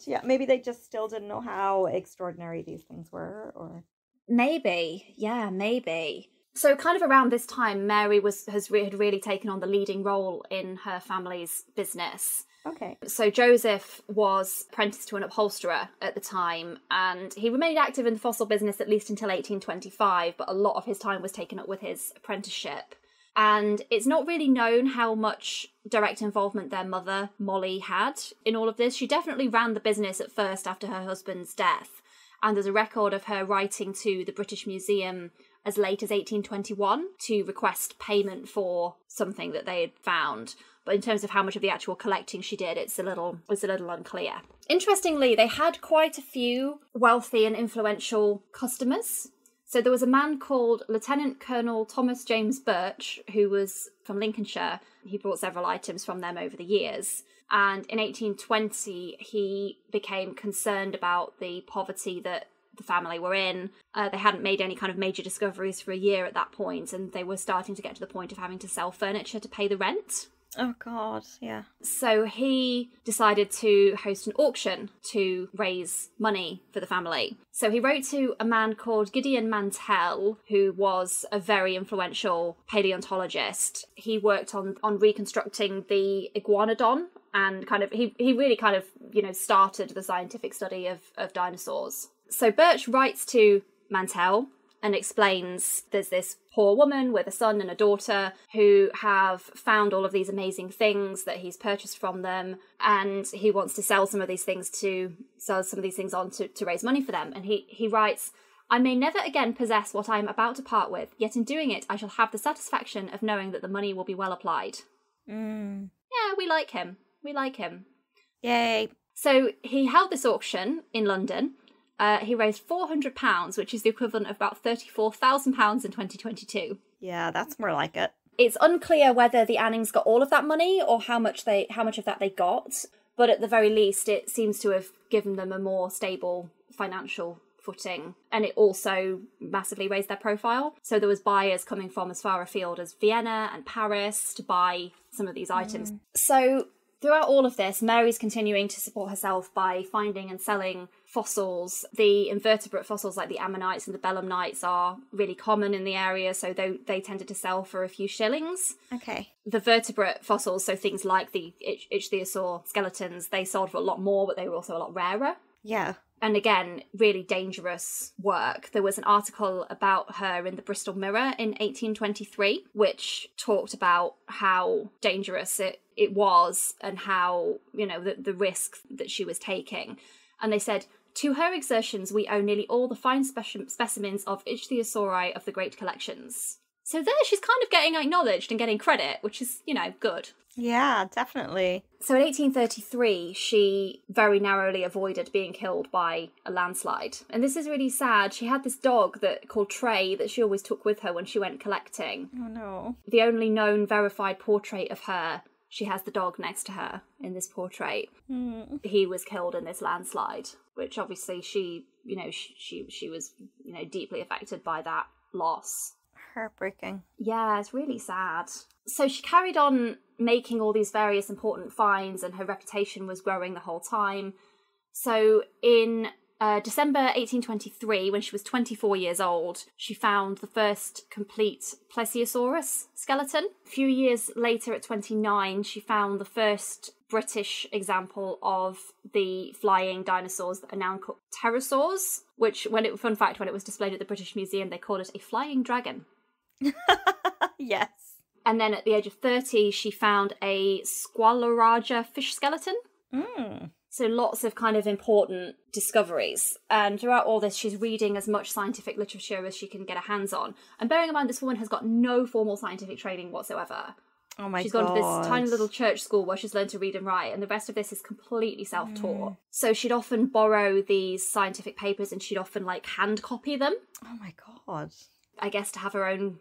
Speaker 1: Yeah, maybe they just still didn't know how extraordinary these things were, or
Speaker 2: maybe. Yeah, maybe. So kind of around this time, Mary had really taken on the leading role in her family's business.
Speaker 1: Okay.
Speaker 2: So Joseph was apprenticed to an upholsterer at the time, and he remained active in the fossil business at least until 1825, but a lot of his time was taken up with his apprenticeship. And it's not really known how much direct involvement their mother, Molly, had in all of this. She definitely ran the business at first after her husband's death, and there's a record of her writing to the British Museum as late as 1821 to request payment for something that they had found. But in terms of how much of the actual collecting she did, it's a little unclear. Interestingly, they had quite a few wealthy and influential customers. So there was a man called Lieutenant Colonel Thomas James Birch, who was from Lincolnshire. He brought several items from them over the years. And in 1820, he became concerned about the poverty that the family were in. They hadn't made any kind of major discoveries for a year at that point, and they were starting to get to the point of having to sell furniture to pay the rent.
Speaker 1: Oh, God, yeah.
Speaker 2: So he decided to host an auction to raise money for the family. So he wrote to a man called Gideon Mantell, who was a very influential paleontologist. He worked on reconstructing the iguanodon and kind of he really kind of, you know, started the scientific study of dinosaurs. So Birch writes to Mantell and explains there's this poor woman with a son and a daughter who have found all of these amazing things that he's purchased from them, and he wants to sell some of these things on to raise money for them. And he writes, I may never again possess what I am about to part with, yet in doing it I shall have the satisfaction of knowing that the money will be well applied. Yeah, we like him.
Speaker 1: Yay.
Speaker 2: So he held this auction in London. He raised £400, which is the equivalent of about £34,000 in 2022.
Speaker 1: Yeah, that's more like it.
Speaker 2: It's unclear whether the Annings got all of that money or how much of that they got, but at the very least, it seems to have given them a more stable financial footing, and it also massively raised their profile. So there was buyers coming from as far afield as Vienna and Paris to buy some of these items. So throughout all of this, Mary's continuing to support herself by finding and selling fossils. The invertebrate fossils like the Ammonites and the Belemnites are really common in the area, so they tended to sell for a few shillings.
Speaker 1: Okay.
Speaker 2: The vertebrate fossils, so things like the ichthyosaur skeletons, they sold for a lot more, but they were also a lot rarer.
Speaker 1: Yeah.
Speaker 2: And again, really dangerous work. There was an article about her in the Bristol Mirror in 1823, which talked about how dangerous it was and how, you know, the risk that she was taking. And they said, to her exertions, we owe nearly all the fine specimens of ichthyosauri of the great collections. So there, she's kind of getting acknowledged and getting credit, which is, you know, good.
Speaker 1: Yeah, definitely.
Speaker 2: So in 1833, she very narrowly avoided being killed by a landslide. And this is really sad. She had this dog called Trey that she always took with her when she went collecting.
Speaker 1: Oh, no.
Speaker 2: The only known verified portrait of her, she has the dog next to her in this portrait. He was killed in this landslide, which obviously she was, you know, deeply affected by that loss.
Speaker 1: Heartbreaking.
Speaker 2: Yeah, it's really sad. So she carried on making all these various important finds, and her reputation was growing the whole time. So in December 1823, when she was 24 years old, she found the first complete plesiosaurus skeleton. A few years later, at 29, she found the first British example of the flying dinosaurs that are now called pterosaurs, which, fun fact, when it was displayed at the British Museum, they called it a flying dragon.
Speaker 1: Yes.
Speaker 2: And then at the age of 30, she found a squaloraja fish skeleton. So lots of kind of important discoveries. And throughout all this, she's reading as much scientific literature as she can get her hands on. And bearing in mind, this woman has got no formal scientific training whatsoever.
Speaker 1: Oh my God.
Speaker 2: She's gone to this tiny little church school where she's learned to read and write, and the rest of this is completely self-taught. So she'd often borrow these scientific papers and she'd often like hand copy them.
Speaker 1: Oh my God.
Speaker 2: I guess to have her own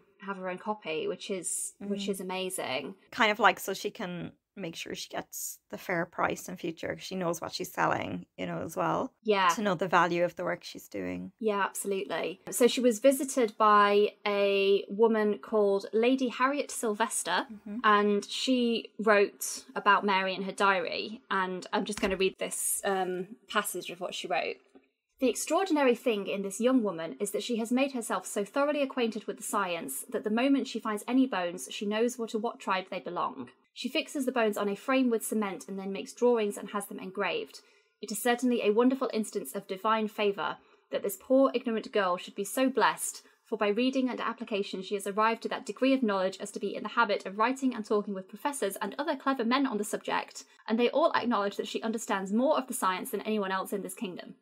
Speaker 2: copy, which is amazing.
Speaker 1: Kind of like so she can make sure she gets the fair price in future. She knows what she's selling, you know, as well.
Speaker 2: Yeah.
Speaker 1: To know the value of the work she's doing.
Speaker 2: Yeah, absolutely. So she was visited by a woman called Lady Harriet Sylvester, and she wrote about Mary in her diary. And I'm just going to read this passage of what she wrote. The extraordinary thing in this young woman is that she has made herself so thoroughly acquainted with the science that the moment she finds any bones, she knows to what tribe they belong. She fixes the bones on a frame with cement and then makes drawings and has them engraved. It is certainly a wonderful instance of divine favour that this poor ignorant girl should be so blessed, for by reading and application she has arrived to that degree of knowledge as to be in the habit of writing and talking with professors and other clever men on the subject, and they all acknowledge that she understands more of the science than anyone else in this kingdom.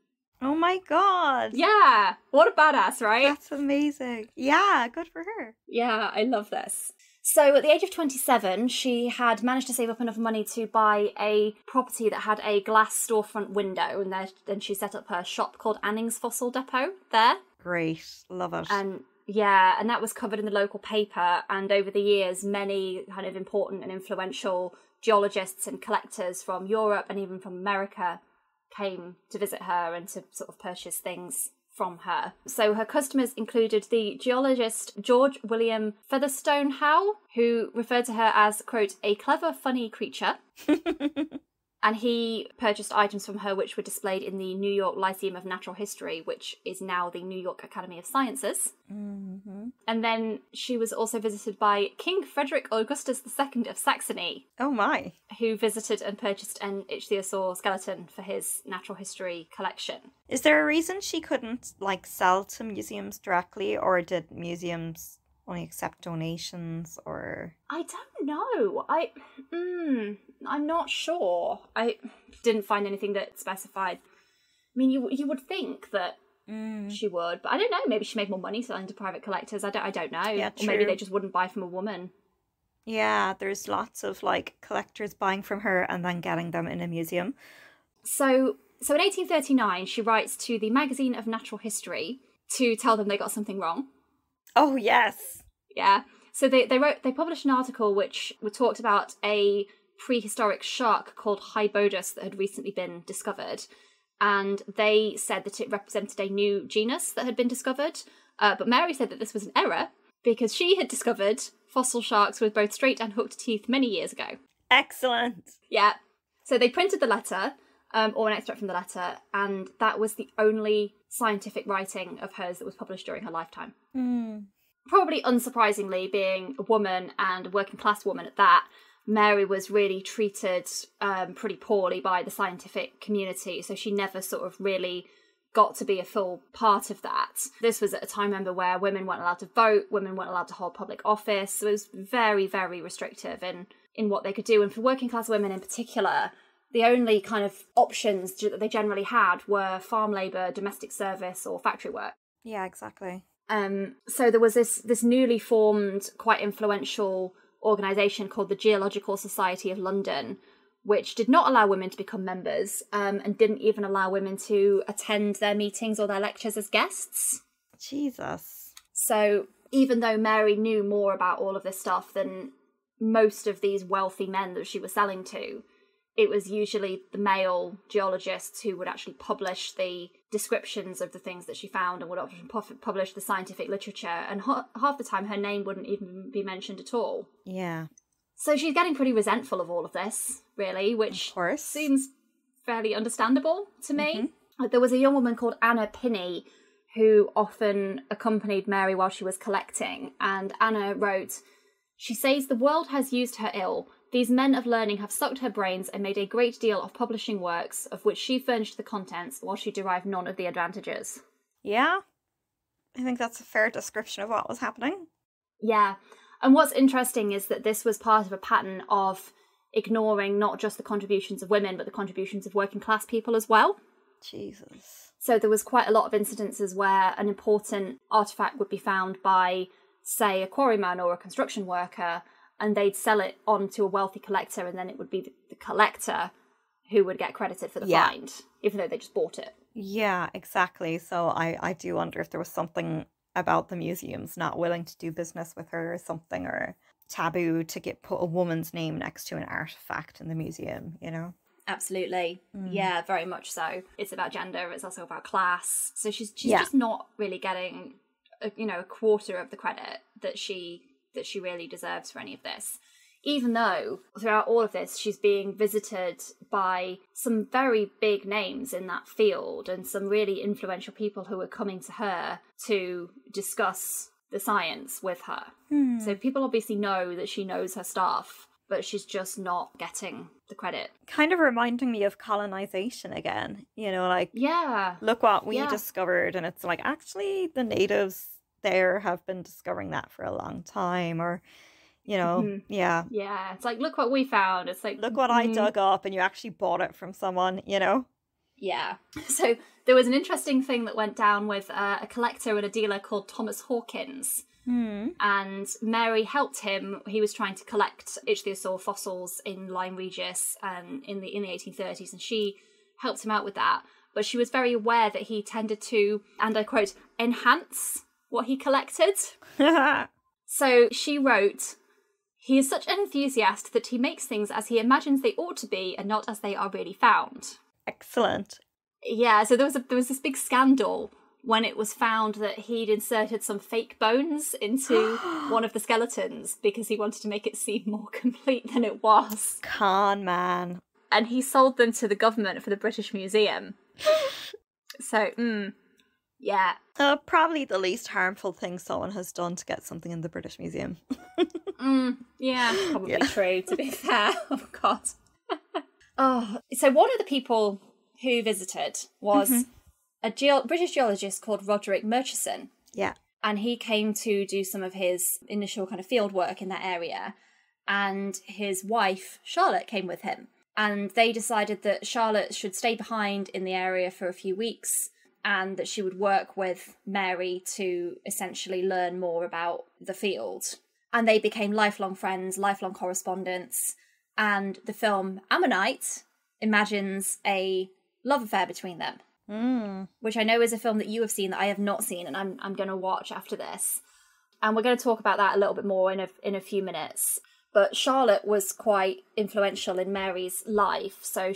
Speaker 1: Oh my God.
Speaker 2: Yeah, what a badass, right?
Speaker 1: That's amazing. Yeah, good for her.
Speaker 2: Yeah, I love this. So at the age of 27, she had managed to save up enough money to buy a property that had a glass storefront window, and then she set up her shop called Anning's Fossil Depot there.
Speaker 1: Great, love it.
Speaker 2: And yeah, and that was covered in the local paper, and over the years, many kind of important and influential geologists and collectors from Europe and even from America came to visit her and to sort of purchase things from her. So her customers included the geologist George William Featherstone Howe, who referred to her as, quote, a clever, funny creature. And he purchased items from her which were displayed in the New York Lyceum of Natural History, which is now the New York Academy of Sciences. And And then she was also visited by King Frederick Augustus II of Saxony.
Speaker 1: Oh my.
Speaker 2: Who visited and purchased an ichthyosaur skeleton for his natural history collection.
Speaker 1: Is there a reason she couldn't, like, sell to museums directly, or did museums only accept donations, or...
Speaker 2: I don't know. I'm not sure. I didn't find anything that specified. I mean, you would think that she would, but I don't know. Maybe she made more money selling to private collectors. I don't know.
Speaker 1: Yeah,
Speaker 2: or maybe they just wouldn't buy from a woman.
Speaker 1: Yeah, there's lots of, like, collectors buying from her and then getting them in a museum.
Speaker 2: So in 1839, she writes to the Magazine of Natural History to tell them they got something wrong.
Speaker 1: Oh, yes.
Speaker 2: Yeah. So they published an article which talked about a prehistoric shark called Hybodus that had recently been discovered. And they said that it represented a new genus that had been discovered. But Mary said that this was an error because she had discovered fossil sharks with both straight and hooked teeth many years ago.
Speaker 1: Excellent.
Speaker 2: Yeah. So they printed the letter, or an extract from the letter, and that was the only scientific writing of hers that was published during her lifetime. Probably unsurprisingly, being a woman and a working class woman at that, Mary was really treated pretty poorly by the scientific community, so she never sort of really got to be a full part of that. This was at a time, remember, where women weren't allowed to vote, women weren't allowed to hold public office, so it was very, very restrictive in what they could do. And for working class women in particular, the only kind of options that they generally had were farm labour, domestic service, or factory work.
Speaker 1: Yeah, exactly.
Speaker 2: So there was this newly formed, quite influential organisation called the Geological Society of London, which did not allow women to become members, and didn't even allow women to attend their meetings or their lectures as guests.
Speaker 1: Jesus.
Speaker 2: So even though Mary knew more about all of this stuff than most of these wealthy men that she was selling to, it was usually the male geologists who would actually publish the descriptions of the things that she found and would often publish the scientific literature, and half the time her name wouldn't even be mentioned at all.
Speaker 1: Yeah.
Speaker 2: So she's getting pretty resentful of all of this, really, which seems fairly understandable to me. There was a young woman called Anna Pinney who often accompanied Mary while she was collecting, and Anna wrote, "She says the world has used her ill. These men of learning have sucked her brains and made a great deal of publishing works, of which she furnished the contents, while she derived none of the advantages."
Speaker 1: Yeah, I think that's a fair description of what was happening.
Speaker 2: Yeah, and what's interesting is that this was part of a pattern of ignoring not just the contributions of women, but the contributions of working class people as well.
Speaker 1: Jesus.
Speaker 2: So there was quite a lot of incidences where an important artifact would be found by, say, a quarryman or a construction worker, and they'd sell it on to a wealthy collector, and then it would be the collector who would get credited for the find, even though they just bought it.
Speaker 1: Yeah, exactly. So I do wonder if there was something about the museums not willing to do business with her or something, or taboo to put a woman's name next to an artifact in the museum, you know?
Speaker 2: Absolutely. Yeah, very much so. It's about gender, it's also about class. So she's just not really getting a quarter of the credit that she really deserves for any of this. Even though throughout all of this she's being visited by some very big names in that field and some really influential people who are coming to her to discuss the science with her. So people obviously know that she knows her stuff, but she's just not getting the credit.
Speaker 1: Kind of reminding me of colonization again, like,
Speaker 2: yeah,
Speaker 1: look what we discovered, and it's like, actually the natives there have been discovering that for a long time, or yeah,
Speaker 2: it's like, look what we found. It's like,
Speaker 1: look what I dug up, and you actually bought it from someone.
Speaker 2: Yeah. So there was an interesting thing that went down with a collector and a dealer called Thomas Hawkins. And Mary helped him. He was trying to collect ichthyosaur fossils in Lyme Regis and in the 1830s, and she helped him out with that. But she was very aware that he tended to, and I quote, enhance what he collected. So she wrote, "He is such an enthusiast that he makes things as he imagines they ought to be and not as they are really found."
Speaker 1: Excellent.
Speaker 2: Yeah, so there was this big scandal when it was found that he'd inserted some fake bones into one of the skeletons because he wanted to make it seem more complete than it was.
Speaker 1: Con man.
Speaker 2: And he sold them to the government for the British Museum. So, Yeah.
Speaker 1: Probably the least harmful thing someone has done to get something in the British Museum.
Speaker 2: Yeah, probably true, to be fair. Oh, God. So one of the people who visited was a British geologist called Roderick Murchison.
Speaker 1: Yeah.
Speaker 2: And he came to do some of his initial kind of field work in that area. And his wife, Charlotte, came with him. And they decided that Charlotte should stay behind in the area for a few weeks and that she would work with Mary to essentially learn more about the field. And they became lifelong friends, lifelong correspondents. And the film Ammonite imagines a love affair between them. Which I know is a film that you have seen that I have not seen, and I'm going to watch after this. And we're going to talk about that a little bit more in a few minutes. But Charlotte was quite influential in Mary's life. So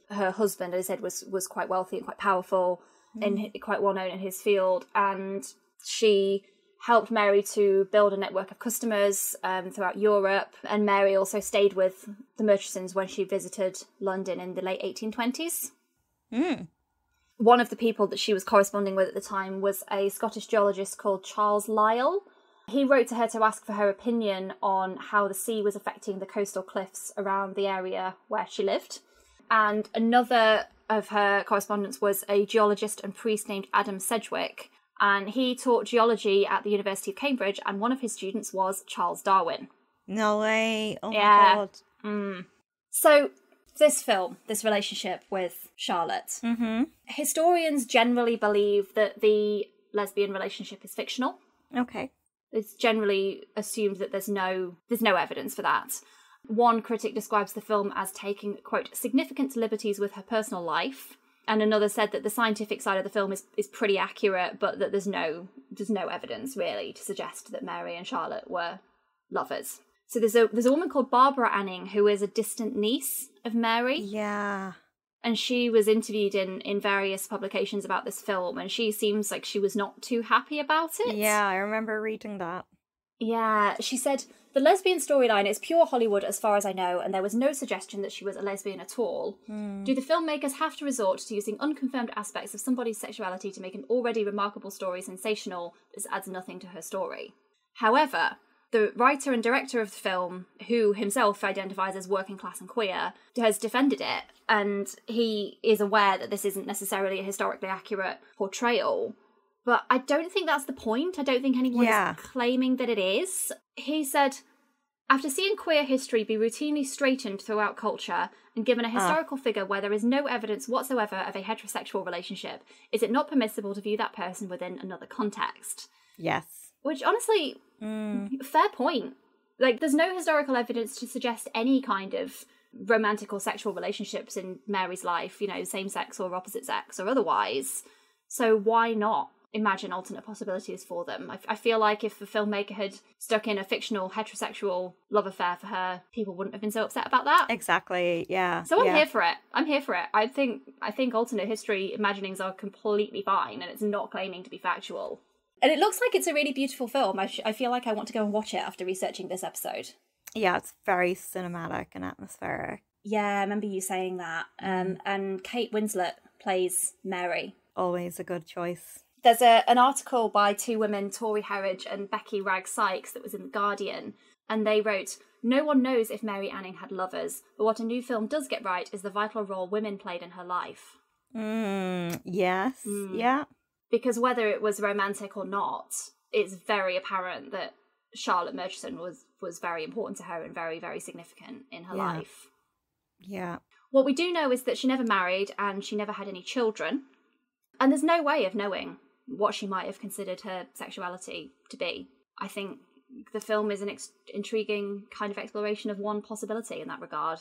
Speaker 2: her husband, as I said, was quite wealthy and quite powerful and quite well known in his field. And she helped Mary to build a network of customers throughout Europe. And Mary also stayed with the Murchisons when she visited London in the late 1820s. One of the people that she was corresponding with at the time was a Scottish geologist called Charles Lyell. He wrote to her to ask for her opinion on how the sea was affecting the coastal cliffs around the area where she lived. And another of her correspondents was a geologist and priest named Adam Sedgwick. And he taught geology at the University of Cambridge, and one of his students was Charles Darwin.
Speaker 1: No way. Oh my God.
Speaker 2: So this film, this relationship with Charlotte, historians generally believe that the lesbian relationship is fictional.
Speaker 1: Okay.
Speaker 2: It's generally assumed that there's no evidence for that. One critic describes the film as taking, quote, significant liberties with her personal life, and another said that the scientific side of the film is pretty accurate, but that there's no evidence really to suggest that Mary and Charlotte were lovers. So there's a woman called Barbara Anning who is a distant niece of Mary.
Speaker 1: Yeah.
Speaker 2: And she was interviewed in various publications about this film, and she seems like she was not too happy about it.
Speaker 1: Yeah, I remember reading that.
Speaker 2: Yeah, she said, the lesbian storyline is pure Hollywood as far as I know, and there was no suggestion that she was a lesbian at all. Do the filmmakers have to resort to using unconfirmed aspects of somebody's sexuality to make an already remarkable story sensational? This adds nothing to her story. However, the writer and director of the film, who himself identifies as working class and queer, has defended it, and he is aware that this isn't necessarily a historically accurate portrayal. But I don't think that's the point. I don't think anyone is claiming that it is. He said, after seeing queer history be routinely straightened throughout culture and given a historical figure where there is no evidence whatsoever of a heterosexual relationship, is it not permissible to view that person within another context?
Speaker 1: Yes.
Speaker 2: Which, honestly, fair point. Like, there's no historical evidence to suggest any kind of romantic or sexual relationships in Mary's life, same sex or opposite sex or otherwise. So why not imagine alternate possibilities for them? I feel like if the filmmaker had stuck in a fictional heterosexual love affair for her, people wouldn't have been so upset about that.
Speaker 1: Exactly, yeah.
Speaker 2: So I'm here for it. I think alternate history imaginings are completely fine, and it's not claiming to be factual. And it looks like it's a really beautiful film. I feel like I want to go and watch it after researching this episode.
Speaker 1: Yeah, it's very cinematic and atmospheric.
Speaker 2: Yeah, I remember you saying that. And Kate Winslet plays Mary.
Speaker 1: Always a good choice.
Speaker 2: There's an article by two women, Tori Herridge and Becky Ragg-Sykes, that was in The Guardian, and they wrote, no one knows if Mary Anning had lovers, but what a new film does get right is the vital role women played in her life.
Speaker 1: Yes, yeah.
Speaker 2: Because whether it was romantic or not, it's very apparent that Charlotte Murchison was very important to her and very, very significant in her life.
Speaker 1: Yeah.
Speaker 2: What we do know is that she never married and she never had any children. And there's no way of knowing what she might have considered her sexuality to be. I think the film is an intriguing kind of exploration of one possibility in that regard.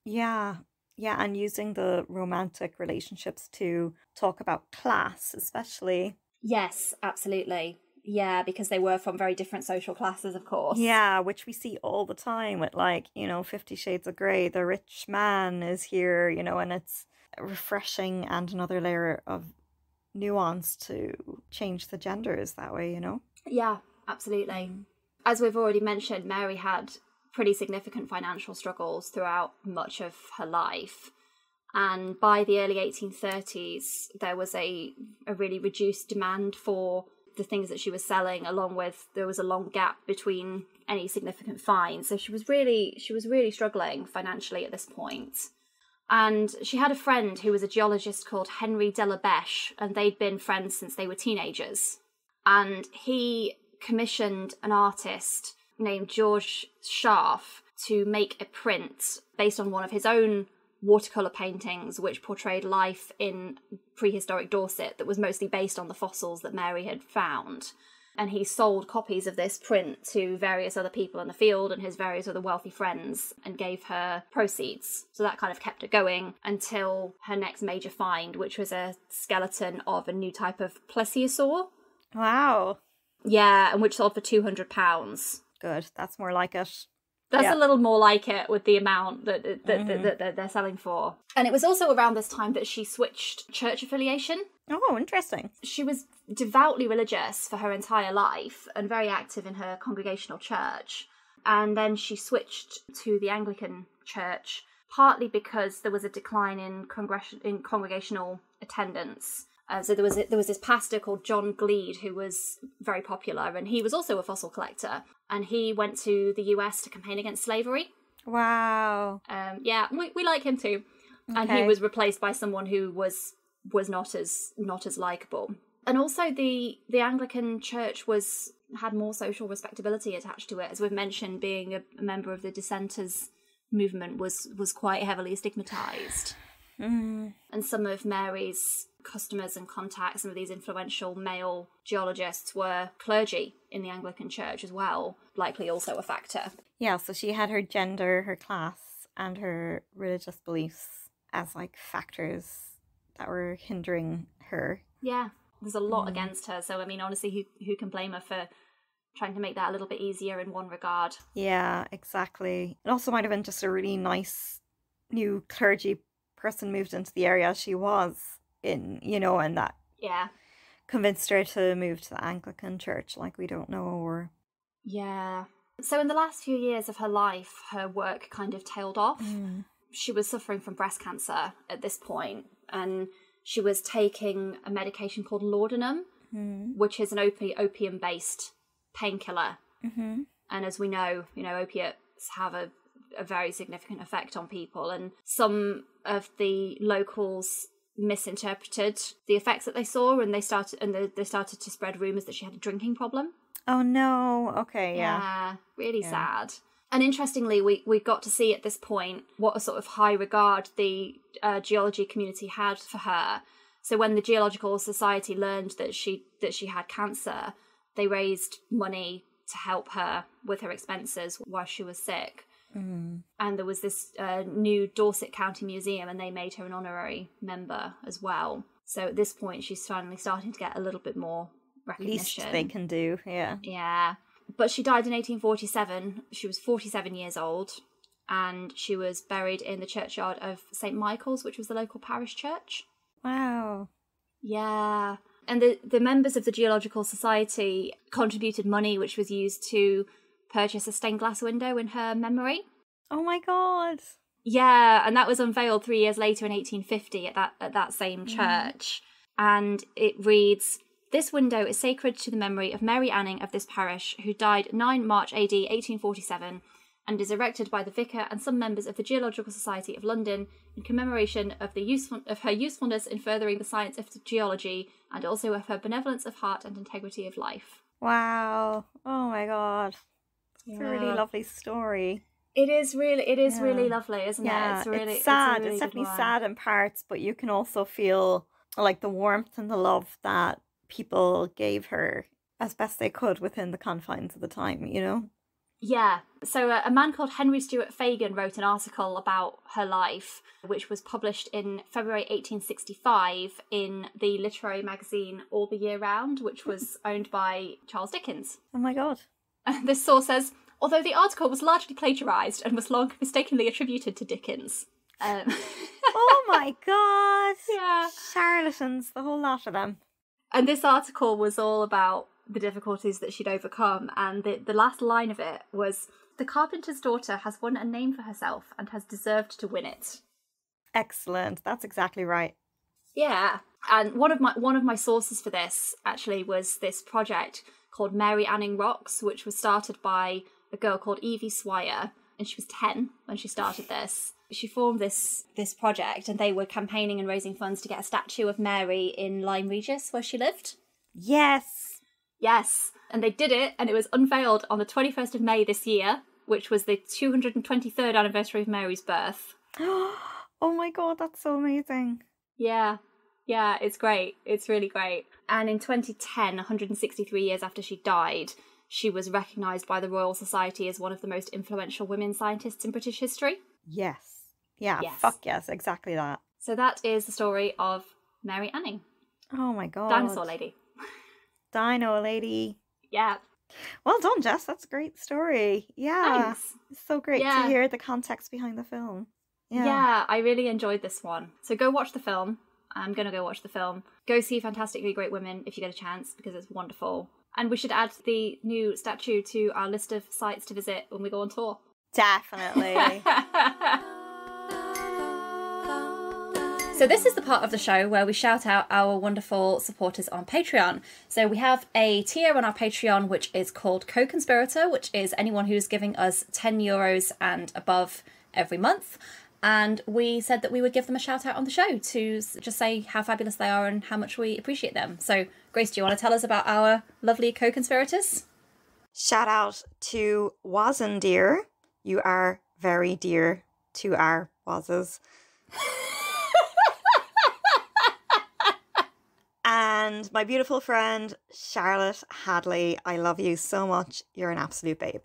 Speaker 1: Yeah. Yeah, and using the romantic relationships to talk about class, especially.
Speaker 2: Yes, absolutely. Yeah, because they were from very different social classes, of course.
Speaker 1: Yeah, which we see all the time with, 50 Shades of Grey. The rich man is here, and it's refreshing and another layer of nuance to change the genders that way,
Speaker 2: Yeah, absolutely. As we've already mentioned, Mary had pretty significant financial struggles throughout much of her life. And by the early 1830s, there was a really reduced demand for the things that she was selling, along with there was a long gap between any significant finds. So she was really struggling financially at this point. And she had a friend who was a geologist called Henry de la Beche, and they'd been friends since they were teenagers. And he commissioned an artist named George Scharf to make a print based on one of his own watercolour paintings, which portrayed life in prehistoric Dorset that was mostly based on the fossils that Mary had found. And he sold copies of this print to various other people in the field and his various other wealthy friends and gave her proceeds. So that kind of kept her going until her next major find, which was a skeleton of a new type of plesiosaur.
Speaker 1: Wow.
Speaker 2: Yeah, and which sold for £200.
Speaker 1: Good. That's more like it.
Speaker 2: That's a little more like it with the amount that they're selling for. And it was also around this time that she switched church affiliation.
Speaker 1: Oh, interesting.
Speaker 2: She was devoutly religious for her entire life and very active in her congregational church. And then she switched to the Anglican church, partly because there was a decline in congregational attendance. So there was this pastor called John Gleed who was very popular, and he was also a fossil collector, and he went to the US to campaign against slavery.
Speaker 1: Wow.
Speaker 2: Yeah, we like him too. Okay. And he was replaced by someone who was not as likable. And also the Anglican Church had more social respectability attached to it. As we've mentioned, being a member of the dissenters movement was quite heavily stigmatized. Mm. And some of Mary's customers and contacts, some of these influential male geologists, were clergy in the Anglican Church as well, likely also a factor.
Speaker 1: Yeah, so she had her gender, her class, and her religious beliefs as like factors that were hindering her.
Speaker 2: Yeah, there's a lot against her, so I mean, honestly, who can blame her for trying to make that a little bit easier in one regard?
Speaker 1: Yeah, exactly. It also might have been just a really nice new clergy person moved into the area she was in, and that convinced her to move to the Anglican Church, like we don't know, or...
Speaker 2: Yeah. So in the last few years of her life, her work kind of tailed off. Mm. She was suffering from breast cancer at this point, and she was taking a medication called laudanum, which is an opium-based painkiller. Mm-hmm. And as we know, opiates have a very significant effect on people, and some of the locals misinterpreted the effects that they saw, and they started to spread rumours that she had a drinking problem.
Speaker 1: Oh no. Okay.
Speaker 2: Yeah, really sad. And interestingly, we got to see at this point what a sort of high regard the geology community had for her. So when the Geological Society learned that she had cancer, they raised money to help her with her expenses while she was sick. Mm. And there was this new Dorset County Museum, and they made her an honorary member as well. So at this point, she's finally starting to get a little bit more recognition.
Speaker 1: Least they can do, yeah.
Speaker 2: Yeah. But she died in 1847. She was 47 years old, and she was buried in the churchyard of St. Michael's, which was the local parish church.
Speaker 1: Wow.
Speaker 2: Yeah. And the members of the Geological Society contributed money, which was used to purchase a stained glass window in her memory.
Speaker 1: Oh my God.
Speaker 2: Yeah, and that was unveiled 3 years later in 1850 at that same church. And it reads, "This window is sacred to the memory of Mary Anning of this parish, who died 9 March AD 1847, and is erected by the vicar and some members of the Geological Society of London in commemoration of her usefulness in furthering the science of geology, and also of her benevolence of heart and integrity of life."
Speaker 1: Wow. Oh my God. It's a really lovely story.
Speaker 2: It is really lovely, isn't it?
Speaker 1: It's sad. It's definitely sad in parts, but you can also feel like the warmth and the love that people gave her as best they could within the confines of the time,
Speaker 2: Yeah. So a man called Henry Stuart Fagan wrote an article about her life, which was published in February 1865 in the literary magazine All the Year Round, which was owned by Charles Dickens.
Speaker 1: Oh my God.
Speaker 2: This source says, although the article was largely plagiarised and was long mistakenly attributed to Dickens.
Speaker 1: Oh my God.
Speaker 2: Yeah.
Speaker 1: Charlatans, the whole lot of them.
Speaker 2: And this article was all about the difficulties that she'd overcome, and the last line of it was, "The carpenter's daughter has won a name for herself and has deserved to win it."
Speaker 1: Excellent. That's exactly right.
Speaker 2: Yeah. And one of my sources for this actually was this project called Mary Anning Rocks, which was started by a girl called Evie Swire, and she was 10 when she started this. She formed this project, and they were campaigning and raising funds to get a statue of Mary in Lyme Regis, where she lived.
Speaker 1: Yes.
Speaker 2: Yes. And they did it, and it was unveiled on the 21st of May this year, which was the 223rd anniversary of Mary's birth.
Speaker 1: Oh my God, that's so amazing.
Speaker 2: Yeah. Yeah, it's great. It's really great. And in 2010, 163 years after she died, she was recognised by the Royal Society as one of the most influential women scientists in British history.
Speaker 1: Yes. Yeah,
Speaker 2: Yes.
Speaker 1: fuck yes, exactly that.
Speaker 2: So that is the story of Mary Anning.
Speaker 1: Oh my God.
Speaker 2: Dinosaur lady.
Speaker 1: Dino lady.
Speaker 2: Yeah.
Speaker 1: Well done, Jess. That's a great story. Yeah.
Speaker 2: Thanks.
Speaker 1: It's so great to hear the context behind the film.
Speaker 2: Yeah, I really enjoyed this one. So go watch the film. I'm going to go watch the film. Go see Fantastically Great Women if you get a chance, because it's wonderful. And we should add the new statue to our list of sites to visit when we go on tour.
Speaker 1: Definitely.
Speaker 2: So this is the part of the show where we shout out our wonderful supporters on Patreon. So we have a tier on our Patreon which is called Co-Conspirator, which is anyone who's giving us €10 and above every month. And we said that we would give them a shout out on the show to just say how fabulous they are and how much we appreciate them. So Grace, do you want to tell us about our lovely co-conspirators?
Speaker 1: Shout out to Wazen dear. You are very dear to our Wazes. And my beautiful friend, Charlotte Hadley. I love you so much. You're an absolute babe.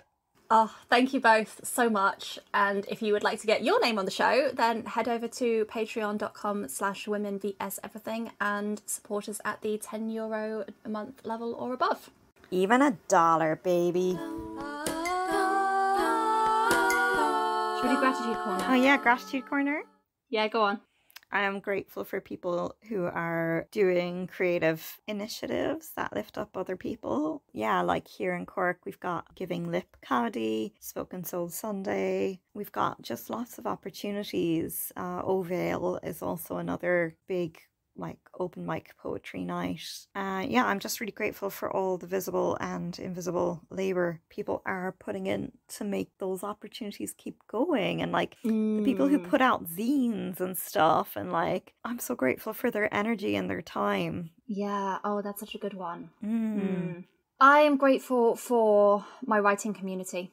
Speaker 2: Oh, thank you both so much. And if you would like to get your name on the show, then head over to patreon.com/womenvseverything and support us at the €10 a month level or above.
Speaker 1: Even $1, baby.
Speaker 2: Should we do Gratitude Corner?
Speaker 1: Oh yeah, Gratitude Corner.
Speaker 2: Yeah, go on.
Speaker 1: I am grateful for people who are doing creative initiatives that lift up other people. Yeah, like here in Cork, we've got Giving Lip Comedy, Spoken Soul Sunday. We've got just lots of opportunities. Ovale is also another big open mic poetry night. Yeah, I'm just really grateful for all the visible and invisible labour people are putting in to make those opportunities keep going, and the people who put out zines and stuff, and I'm so grateful for their energy and their time.
Speaker 2: Yeah, oh, that's such a good one. I am grateful for my writing community.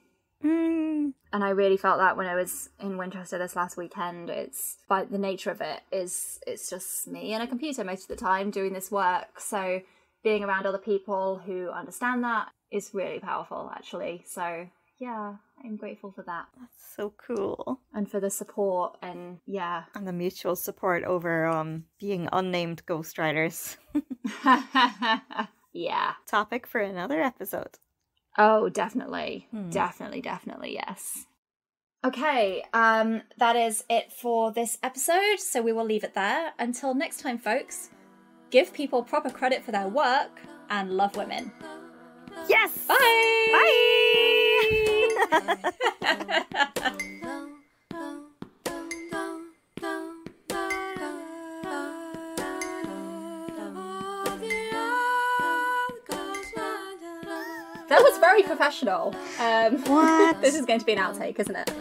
Speaker 2: And I really felt that when I was in Winchester this last weekend. It's, by the nature of it, it's just me and a computer most of the time doing this work. So being around other people who understand that is really powerful, actually. So yeah, I'm grateful for that.
Speaker 1: That's so cool.
Speaker 2: And for the support and
Speaker 1: the mutual support over being unnamed ghostwriters.
Speaker 2: Yeah.
Speaker 1: Topic for another episode.
Speaker 2: Oh, definitely. Definitely, yes. Okay, that is it for this episode, so we will leave it there. Until next time, folks, give people proper credit for their work and love women.
Speaker 1: Yes!
Speaker 2: Bye!
Speaker 1: Bye!
Speaker 2: That was very professional.
Speaker 1: What?
Speaker 2: This is going to be an outtake, isn't it?